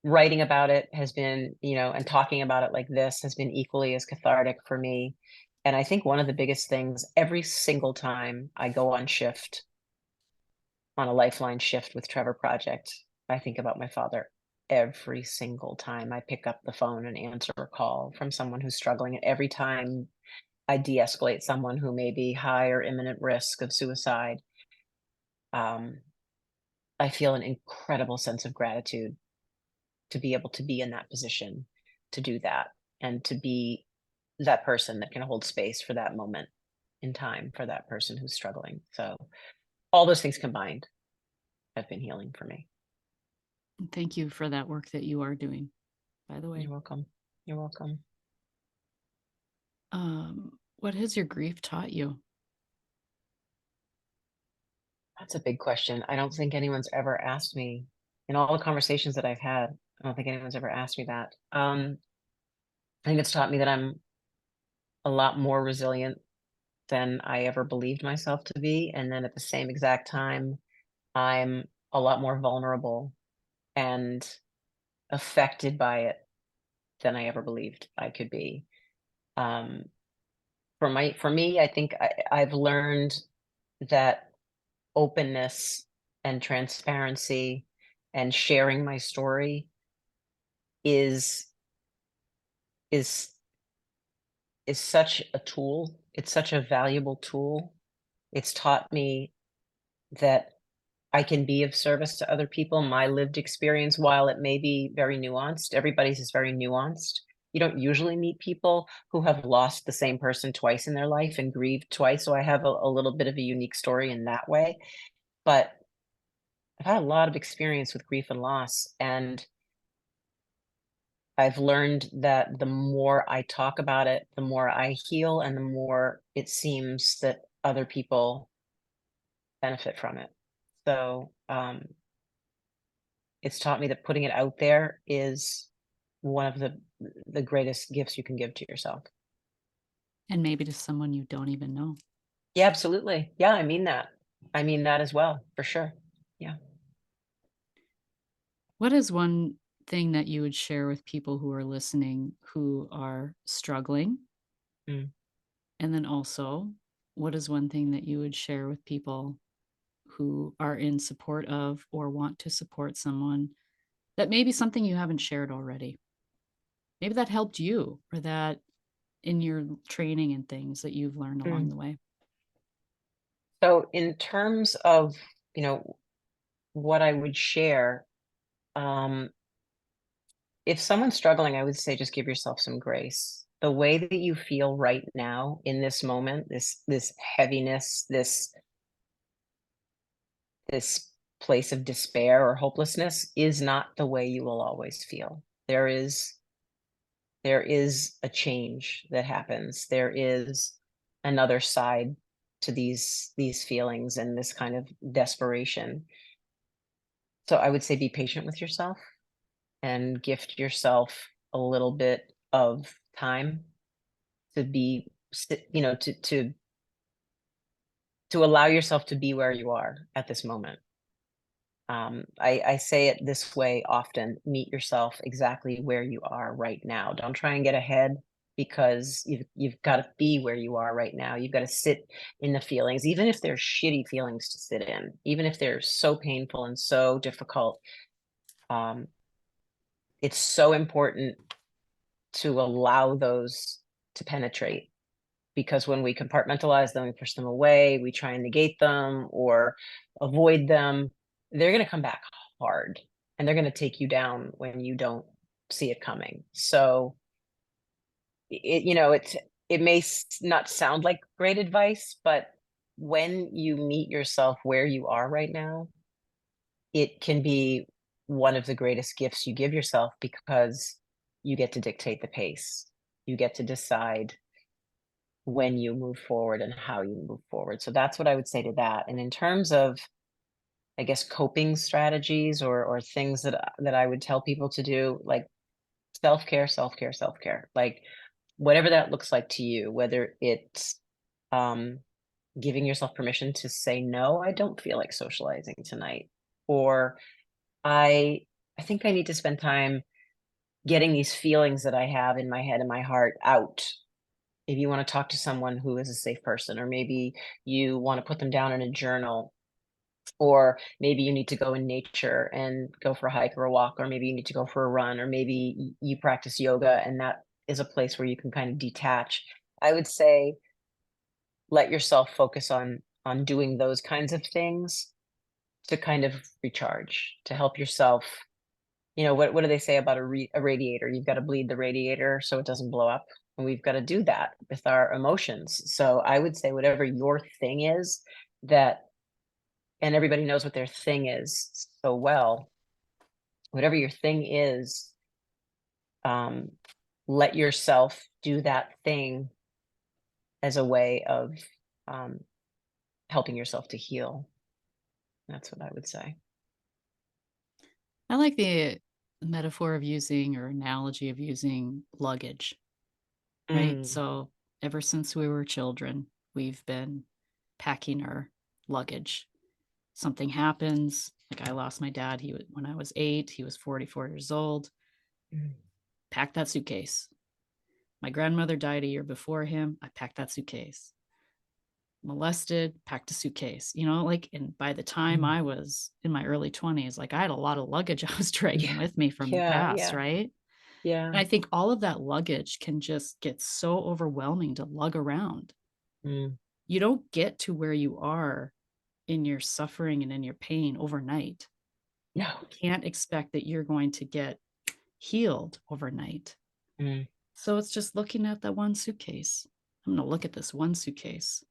writing about it has been, and talking about it like this has been equally as cathartic for me. And I think one of the biggest things, every single time I go on shift, on a Lifeline shift with Trevor Project, I think about my father. Every single time I pick up the phone and answer a call from someone who's struggling, and every time I de-escalate someone who may be high or imminent risk of suicide, um, I feel an incredible sense of gratitude to be able to be in that position, to do that, and to be that person that can hold space for that moment in time for that person who's struggling. So all those things combined have been healing for me. And thank you for that work that you are doing, by the way. You're welcome. You're welcome. What has your grief taught you? That's a big question. I don't think anyone's ever asked me in all the conversations that I've had. I don't think anyone's ever asked me that. I think it's taught me that I'm a lot more resilient than I ever believed myself to be. And then at the same exact time, I'm a lot more vulnerable and affected by it than I ever believed I could be. Um, for me, I think I've learned that openness and transparency and sharing my story is is is such a tool. It's such a valuable tool. It's taught me that I can be of service to other people. My lived experience, while it may be very nuanced, everybody's is very nuanced. You don't usually meet people who have lost the same person twice in their life and grieved twice. So I have a little bit of a unique story in that way. But I've had a lot of experience with grief and loss. And I've learned that the more I talk about it, the more I heal, and the more it seems that other people benefit from it. So it's taught me that putting it out there is one of the greatest gifts you can give to yourself. And maybe to someone you don't even know. Yeah, absolutely. Yeah, I mean that. I mean that as well, for sure. Yeah. What is one thing that you would share with people who are listening who are struggling? Mm. And then also, what is one thing that you would share with people who are in support of or want to support someone that maybe something you haven't shared already? Maybe that helped you, or that in your training and things that you've learned along Mm. the way. So in terms of, you know, what I would share, um, if someone's struggling, I would say just give yourself some grace. The way that you feel right now in this moment, this heaviness, this place of despair or hopelessness is not the way you will always feel. There is a change that happens. There is another side to these feelings and this kind of desperation. So I would say be patient with yourself and gift yourself a little bit of time to be to allow yourself to be where you are at this moment. I say it this way often: meet yourself exactly where you are right now. Don't try and get ahead, because you've got to be where you are right now. You've got to sit in the feelings, even if they're shitty feelings to sit in, even if they're so painful and so difficult. Um, it's so important to allow those to penetrate, because when we compartmentalize them, we push them away, we try and negate them or avoid them, they're going to come back hard, and they're going to take you down when you don't see it coming. So it may not sound like great advice, but when you meet yourself where you are right now, it can be one of the greatest gifts you give yourself because you get to dictate the pace. You get to decide when you move forward and how you move forward. So that's what I would say to that. And in terms of, I guess, coping strategies or things that I would tell people to do, like self-care, self-care, self-care. Like whatever that looks like to you, whether it's um giving yourself permission to say no, I don't feel like socializing tonight, or I I think I need to spend time getting these feelings that I have in my head and my heart out. If you want to talk to someone who is a safe person, or maybe you want to put them down in a journal, or maybe you need to go in nature and go for a hike or a walk, or maybe you need to go for a run, or maybe you practice yoga and that is a place where you can kind of detach. I would say let yourself focus on doing those kinds of things to kind of recharge, to help yourself. What do they say about a radiator? You've got to bleed the radiator so it doesn't blow up. And we've got to do that with our emotions. So I would say whatever your thing is, that, and everybody knows what their thing is so well, whatever your thing is, um, let yourself do that thing as a way of um, helping yourself to heal. That's what I would say. I like the metaphor of using or analogy of using luggage, right? Mm, So ever since we were children, we've been packing our luggage. Something happens, like I lost my dad. When I was 8, he was 44 years old. mm, Pack that suitcase. My grandmother died a year before him. I packed that suitcase. Molested, packed a suitcase, like, and by the time mm. I was in my early 20s, like I had a lot of luggage I was dragging Yeah, with me from the yeah, past, yeah, right? yeah. And I think all of that luggage can just get so overwhelming to lug around. Mm. You don't get to where you are in your suffering and in your pain overnight. No. You can't expect that you're going to get healed overnight. Mm, So it's just looking at that one suitcase. I'm going to look at this one suitcase.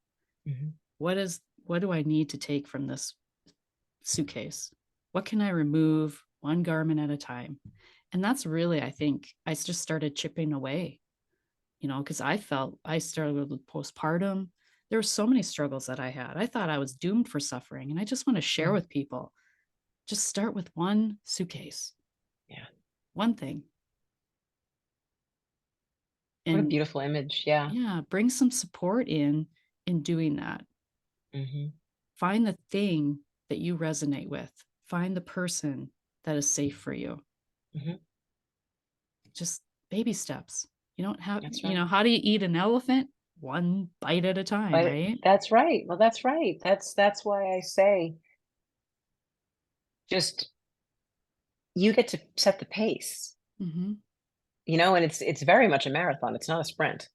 mhm, What do I need to take from this suitcase? What can I remove one garment at a time? And that's really, I think, I just started chipping away, because I felt I struggled with postpartum. There were so many struggles that I had. I thought I was doomed for suffering. And I just want to share mm, with people, just start with one suitcase, yeah. one thing. What a And beautiful image. Yeah. yeah, bring some support in doing that. Mhm, Find the thing that you resonate with. Find the person that is safe for you. mhm. Just baby steps. You don't have, That's right. how do you eat an elephant? One bite at a time, But right? that's right. Well, that's right. That's why I say just you get to set the pace, Hmm. and it's very much a marathon. It's not a sprint.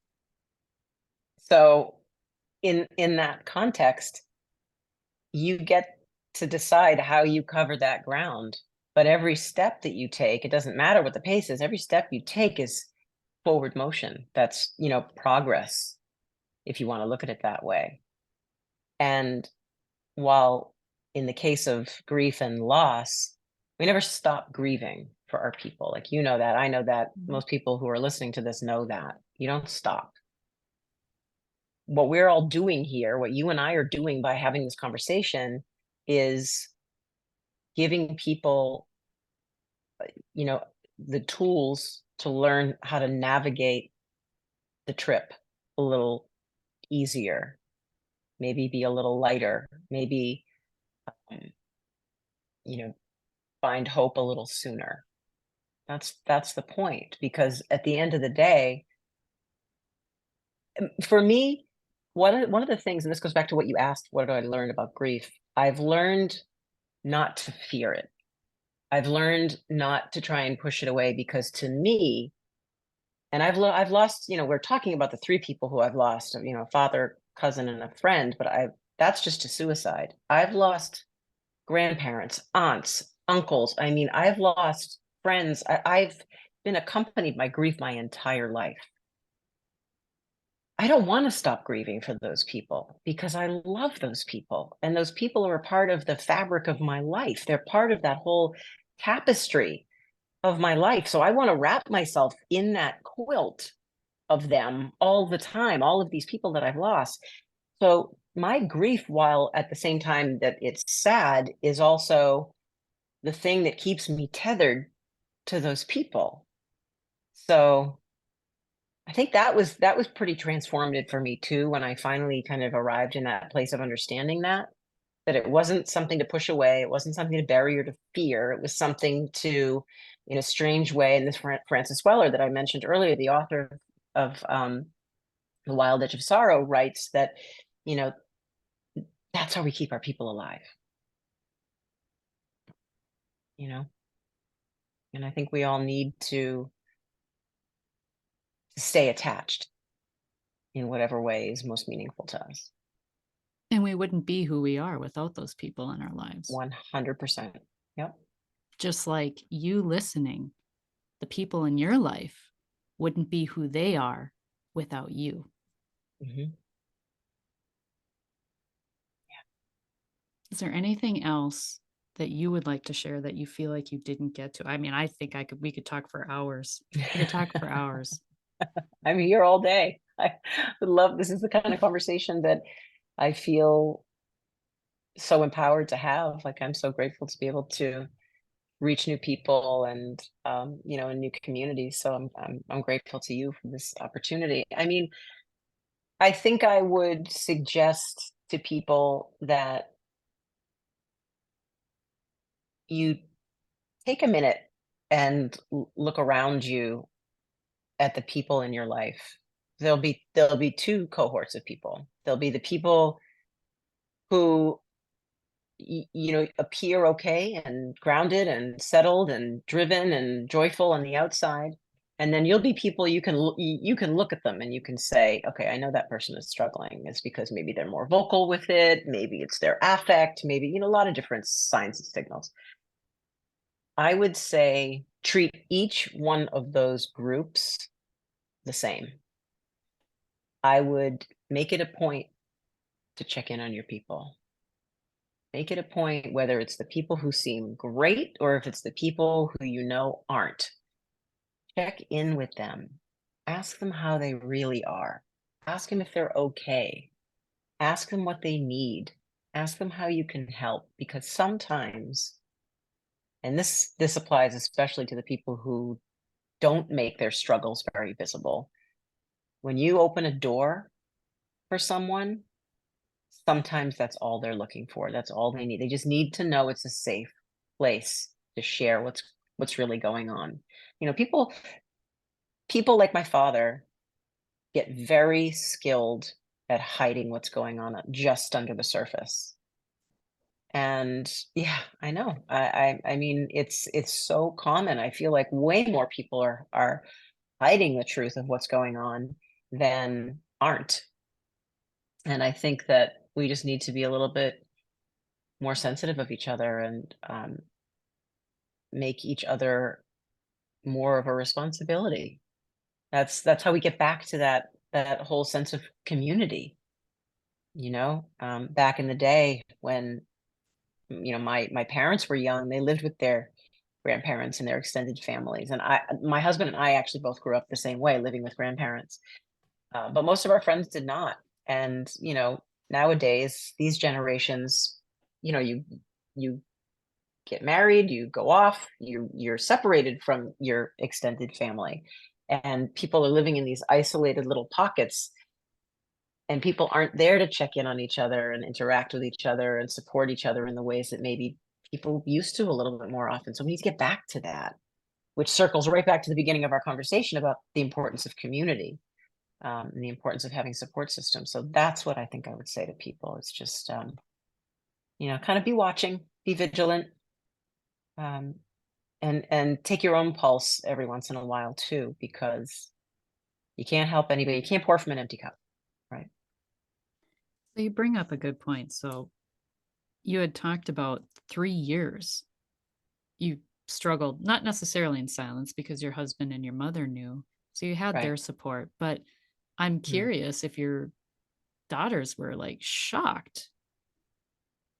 So in that context, you get to decide how you cover that ground. But every step that you take, it doesn't matter what the pace is, every step you take is forward motion. That's, progress, if you want to look at it that way. And while in the case of grief and loss, we never stop grieving for our people. Like, that. I know that. Most people who are listening to this know that. You don't stop. What we're all doing here, what you and I are doing by having this conversation is giving people, you know, the tools to learn how to navigate the trip a little easier, maybe be a little lighter, maybe, um, you know, find hope a little sooner. That's the point, because at the end of the day, for me, one of the things, and this goes back to what you asked, what did I learn about grief? I've learned not to fear it. I've learned not to try and push it away, because to me, and I've lost, we're talking about the three people who I've lost, a father, cousin, and a friend, but I that's just a suicide. I've lost grandparents, aunts, uncles. I mean, I've lost friends. I've been accompanied by grief my entire life. I don't want to stop grieving for those people because I love those people. And those people are a part of the fabric of my life. They're part of that whole tapestry of my life. So I want to wrap myself in that quilt of them all the time, all of these people that I've lost. So my grief, while at the same time that it's sad, is also the thing that keeps me tethered to those people. So I think that was pretty transformative for me too, when I finally kind of arrived in that place of understanding that it wasn't something to push away, it wasn't something to bury or to fear, it was something to, in a strange way. And this Francis Weller that I mentioned earlier, the author of The Wild Edge of Sorrow, writes that, you know, that's how we keep our people alive, you know? And I think we all need to stay attached in whatever way is most meaningful to us. And we wouldn't be who we are without those people in our lives. 100%. Yep. Just like you listening, the people in your life wouldn't be who they are without you. Hmm. Is there anything else that you would like to share that you feel like you didn't get to? I mean, I think we could talk for hours. We could talk for hours. I'm here all day. I would love, this is the kind of conversation that I feel so empowered to have. Like, I'm so grateful to be able to reach new people and, in new communities. So I'm grateful to you for this opportunity. I mean, I think I would suggest to people that you take a minute and look around you at the people in your life. There'll be two cohorts of people. There'll be the people who appear okay and grounded and settled and driven and joyful on the outside. And then you'll be people you can look at them and you can say, okay, I know that person is struggling. It's because maybe they're more vocal with it, maybe it's their affect, maybe a lot of different signs and signals. I would say treat each one of those groups the same. I would make it a point to check in on your people. Make it a point, whether it's the people who seem great or if it's the people who aren't. Check in with them. Ask them how they really are. Ask them if they're okay. Ask them what they need. Ask them how you can help, because sometimes, and this applies especially to the people who don't make their struggles very visible. When you open a door for someone, sometimes that's all they're looking for. That's all they need. They just need to know it's a safe place to share what's really going on. People like my father get very skilled at hiding what's going on just under the surface. And yeah, I know. I mean, it's so common. I feel like way more people are hiding the truth of what's going on than aren't. And I think that we just need to be a little bit more sensitive of each other and make each other more of a responsibility. That's how we get back to that whole sense of community. Back in the day when my parents were young, they lived with their grandparents and their extended families, and my husband and I actually both grew up the same way, living with grandparents. But most of our friends did not. And nowadays, these generations, you get married, you go off, you're separated from your extended family, and people are living in these isolated little pockets, and people aren't there to check in on each other and interact with each other and support each other in the ways that maybe people used to a little bit more often. So we need to get back to that, which circles right back to the beginning of our conversation about the importance of community, and the importance of having support systems. So that's what I think I would say to people. It's just, kind of be watching, be vigilant, um, and take your own pulse every once in a while too, because you can't help anybody. You can't pour from an empty cup, right? So you bring up a good point. So you had talked about 3 years. You struggled, not necessarily in silence because your husband and your mother knew. So you had Right. their support, but I'm Mm. curious if your daughters were like shocked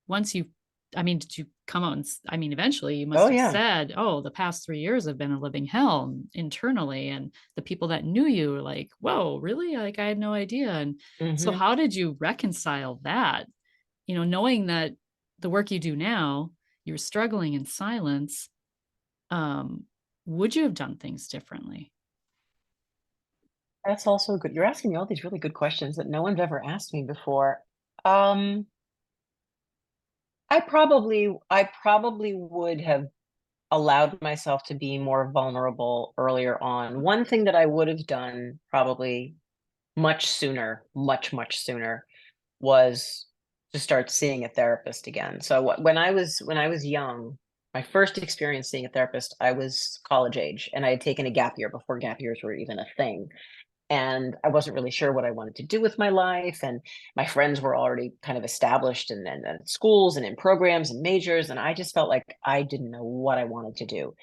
once you, I mean, did you come out and, I mean, eventually you Oh must have yeah. said, oh, the past 3 years have been a living hell internally. And the people that knew you were like, whoa, really? Like, I had no idea. And so, Hmm. how did you reconcile that? Knowing that the work you do now, you're struggling in silence. Um, would you have done things differently? That's also good. You're asking me all these really good questions that no one's ever asked me before. Um, I probably would have allowed myself to be more vulnerable earlier on. One thing that I would have done probably much sooner, much sooner, was to start seeing a therapist again. So when I was young, my first experience seeing a therapist, I was college age, and I had taken a gap year before gap years were even a thing. And I wasn't really sure what I wanted to do with my life. And my friends were already kind of established in schools and in programs and majors. And I just felt like I didn't know what I wanted to do.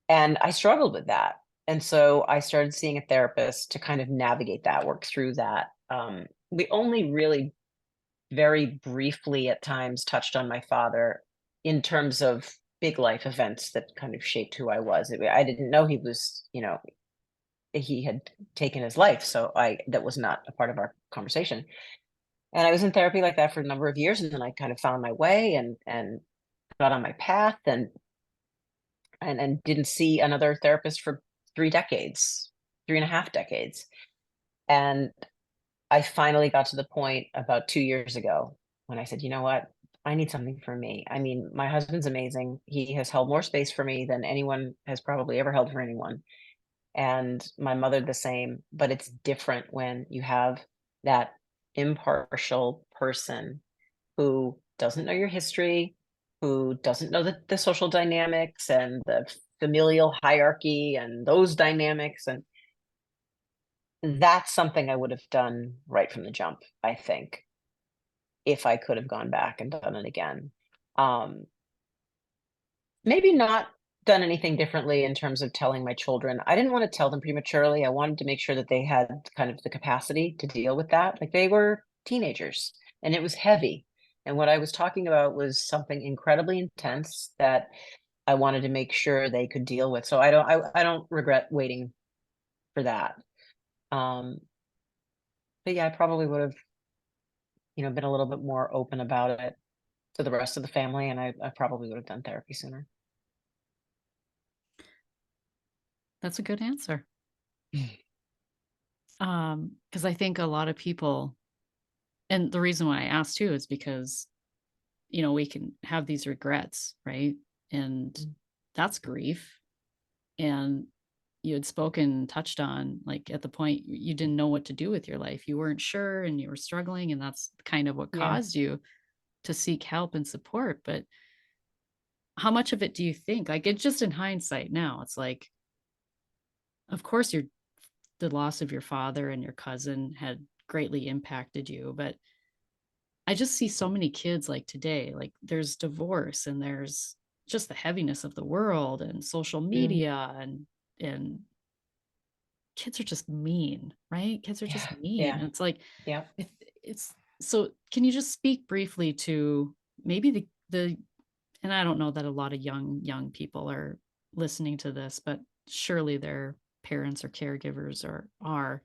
And I struggled with that. And so I started seeing a therapist to kind of navigate that, work through that. We only really very briefly at times touched on my father in terms of big life events that kind of shaped who I was. I didn't know he was, he had taken his life. So that was not a part of our conversation. And I was in therapy like that for a number of years, and then I kind of found my way and got on my path and didn't see another therapist for 3 decades, 3.5 decades. And I finally got to the point about 2 years ago when I said, you know what? I need something for me. I mean, my husband's amazing. He has held more space for me than anyone has probably ever held for anyone. And my mother the same, but it's different when you have that impartial person who doesn't know your history, who doesn't know the social dynamics and the familial hierarchy and those dynamics. And that's something I would have done right from the jump, I think, if I could have gone back and done it again. Um, Maybe not done anything differently in terms of telling my children. I didn't want to tell them prematurely. I wanted to make sure that they had kind of the capacity to deal with that. Like, they were teenagers and it was heavy. And what I was talking about was something incredibly intense that I wanted to make sure they could deal with. So I don't regret waiting for that. Um, but yeah, I probably would have, been a little bit more open about it to the rest of the family, and I probably would have done therapy sooner. That's a good answer. Because I think a lot of people, and the reason why I asked too is because, we can have these regrets, right? And Mm. that's grief. And you had spoken, touched on, like, at the point you didn't know what to do with your life. You weren't sure and you were struggling. And that's kind of what Yeah. caused you to seek help and support. But how much of it do you think, like, it's just in hindsight now, it's like, of course, the loss of your father and your cousin had greatly impacted you, but I just see so many kids like today, like there's divorce and there's just the heaviness of the world and social Mm. media and kids are just mean, right? Kids are Yeah. just mean. Yeah. And it's like Yeah. it's so can you just speak briefly to maybe the and I don't know that a lot of young people are listening to this, but surely their parents or caregivers are.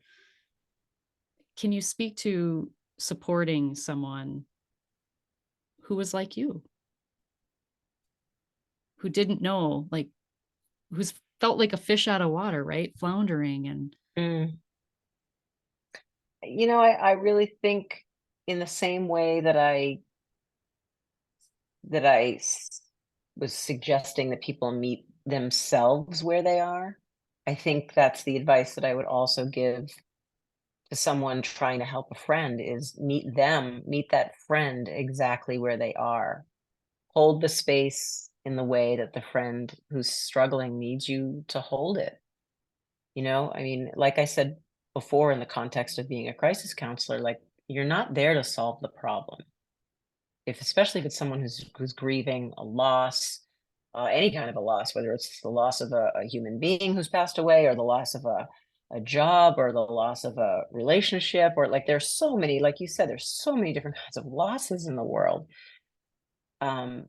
Can you speak to supporting someone who was like you, who didn't know, like, who's felt like a fish out of water, right? Floundering and Mm. I really think in the same way that I was suggesting that people meet themselves where they are. I think that's the advice that I would also give to someone trying to help a friend is meet that friend exactly where they are. Hold the space in the way that the friend who's struggling needs you to hold it. I mean, like I said before, in the context of being a crisis counselor, like, you're not there to solve the problem. Especially if it's someone who's grieving a loss, any kind of a loss, whether it's the loss of a human being who's passed away or the loss of a job or the loss of a relationship, or like there's so many, like you said, there's so many different kinds of losses in the world. Um,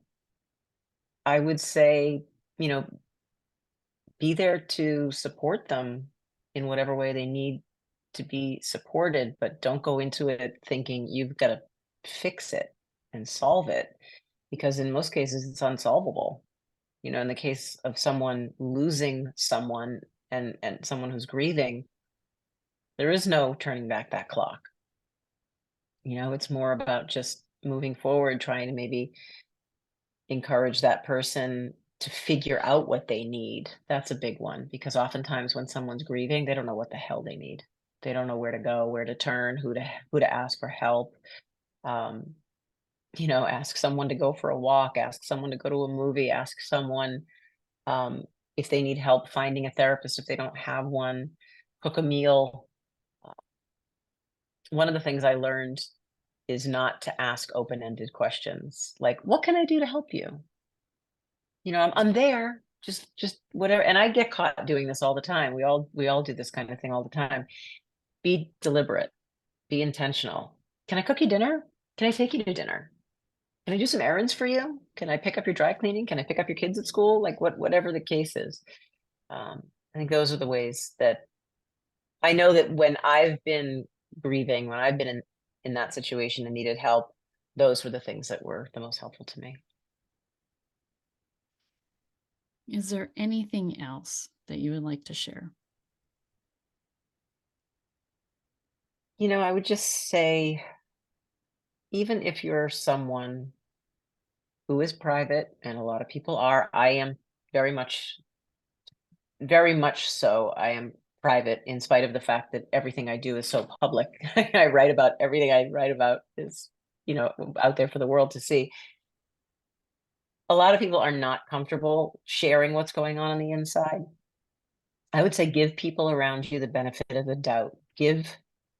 I would say, you know, be there to support them in whatever way they need to be supported, but don't go into it thinking you've got to fix it and solve it, because in most cases it's unsolvable. You know, in the case of someone losing someone, and someone who's grieving, there is no turning back that clock. You know, it's more about just moving forward, trying to maybe encourage that person to figure out what they need. That's a big one, because oftentimes when someone's grieving, they don't know what the hell they need. They don't know where to go, where to turn, who to ask for help. Um, you know, ask someone to go for a walk, ask someone to go to a movie, ask someone um, if they need help finding a therapist if they don't have one, cook a meal. Uh, One of the things I learned is not to ask open-ended questions like, "What can I do to help you?" You know, I'm there, just whatever. And I get caught doing this all the time. We all do this kind of thing all the time. Be deliberate, be intentional. Can I cook you dinner? Can I take you to dinner? Can I do some errands for you? Can I pick up your dry cleaning? Can I pick up your kids at school? Like whatever the case is. I think those are the ways that I know that when I've been grieving, when I've been in that situation and needed help, those were the things that were the most helpful to me. Is there anything else that you would like to share? You know, I would just say, even if you're someone who is private, and a lot of people are, I am very much, very much so. I am private in spite of the fact that everything I do is so public. I write about everything I write about is, you know, out there for the world to see. A lot of people are not comfortable sharing what's going on the inside. I would say give people around you the benefit of the doubt. Give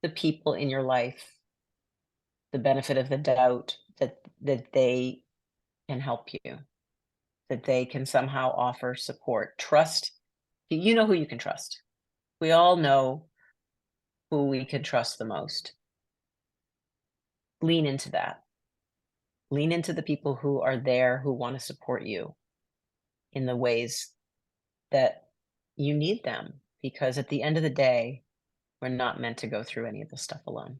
the people in your life the benefit of the doubt that they can help you, that they can somehow offer support. Trust, you know who you can trust. We all know who we can trust the most. Lean into that. Lean into the people who are there, who want to support you in the ways that you need them, because at the end of the day, we're not meant to go through any of this stuff alone.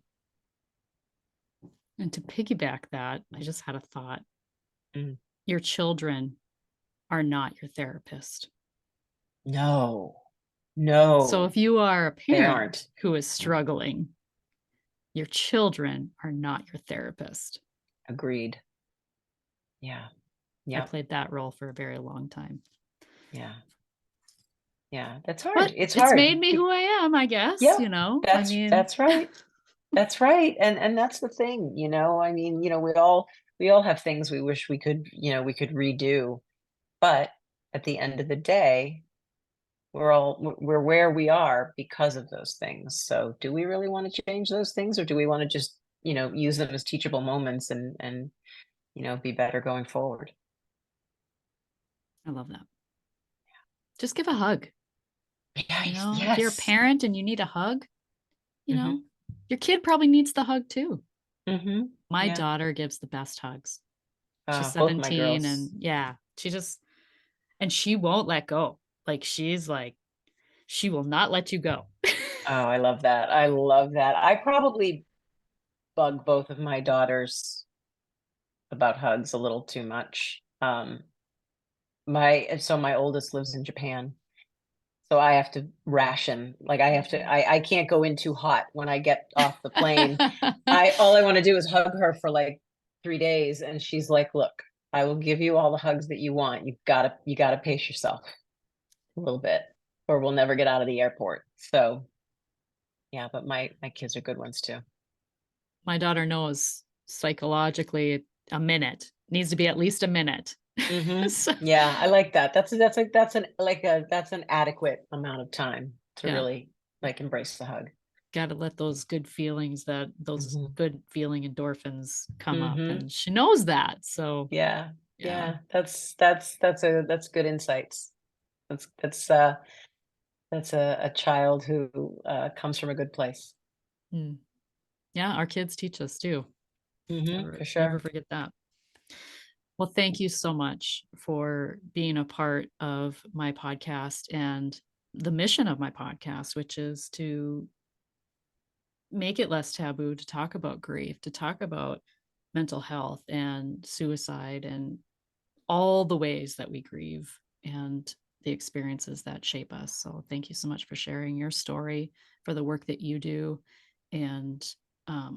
And to piggyback that, I just had a thought. Mm. Your children are not your therapist. No, So no, if you are a they parent aren't. who is struggling, your children are not your therapist. Agreed. Yeah. I Yep. played that role for a very long time. Yeah. Yeah. That's hard. But It's it's hard. made me who I am, I guess, Yep. I mean, That's right. That's right. And that's the thing, you know. I mean, you know, we all have things we wish we could, you know, we could redo. But at the end of the day, we're where we are because of those things. So do we really want to change those things, or do we want to just, you know, use them as teachable moments and you know, be better going forward? I love that. Just give a hug. Yes, If you're a yes. parent and you need a hug, you know, Hmm. your kid probably needs the hug too. Hmm. My Yeah. daughter gives the best hugs. She's Both my 17 and girls. yeah, and she won't let go. She's like, she will not let you go. Oh, I love that. I love that. I probably bug both of my daughters about hugs a little too much. My oldest lives in Japan, so I have to ration. Like I can't go in too hot when I get off the plane. I All I want to do is hug her for like 3 days, and she's like, "Look, I will give you all the hugs that you want. You gotta pace yourself a little bit, or we'll never get out of the airport." So yeah, but my kids are good ones too. My daughter knows psychologically a minute needs to be at least a minute. Mhm. So, Yeah, I like that. That's an adequate amount of time to yeah, really, like, embrace the hug. got to let those Mhm. good feeling endorphins come up. Mhm. And she knows that. So, Yeah. yeah. Yeah. That's good insights. That's That's a child who comes from a good place. Mm. Yeah, our kids teach us too. For Never sure. forget that. Well, thank you so much for being a part of my podcast and the mission of my podcast, which is to make it less taboo to talk about grief, to talk about mental health and suicide and all the ways that we grieve and the experiences that shape us. So, thank you so much for sharing your story, for the work that you do. And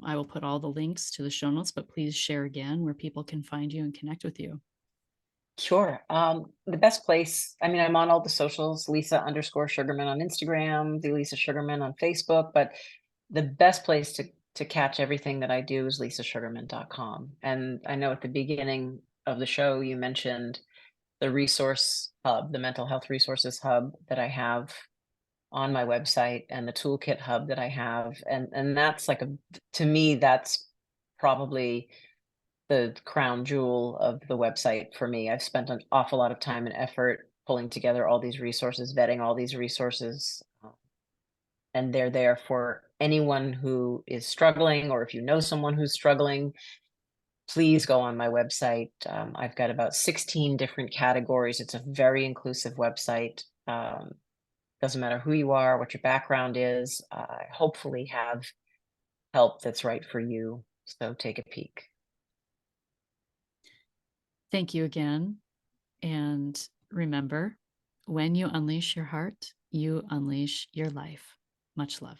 I will put all the links to the show notes, but please share again where people can find you and connect with you. Sure. The best place, I mean, I'm on all the socials, Lisa_Sugarman on Instagram, the Lisa Sugarman on Facebook, but the best place to catch everything that I do is lisasugarman.com. And I know at the beginning of the show you mentioned the resource hub, the mental health resources hub that I have on my website and the toolkit hub that I have. And that's like to me, that's probably the crown jewel of the website for me. I've spent an awful lot of time and effort pulling together all these resources, vetting all these resources, and they're there for anyone who is struggling, or if you know someone who's struggling, please go on my website. I've got about 16 different categories. It's a very inclusive website. Doesn't matter who you are, what your background is. I hopefully have help that's right for you. So take a peek. Thank you again. And remember, when you unleash your heart, you unleash your life. Much love.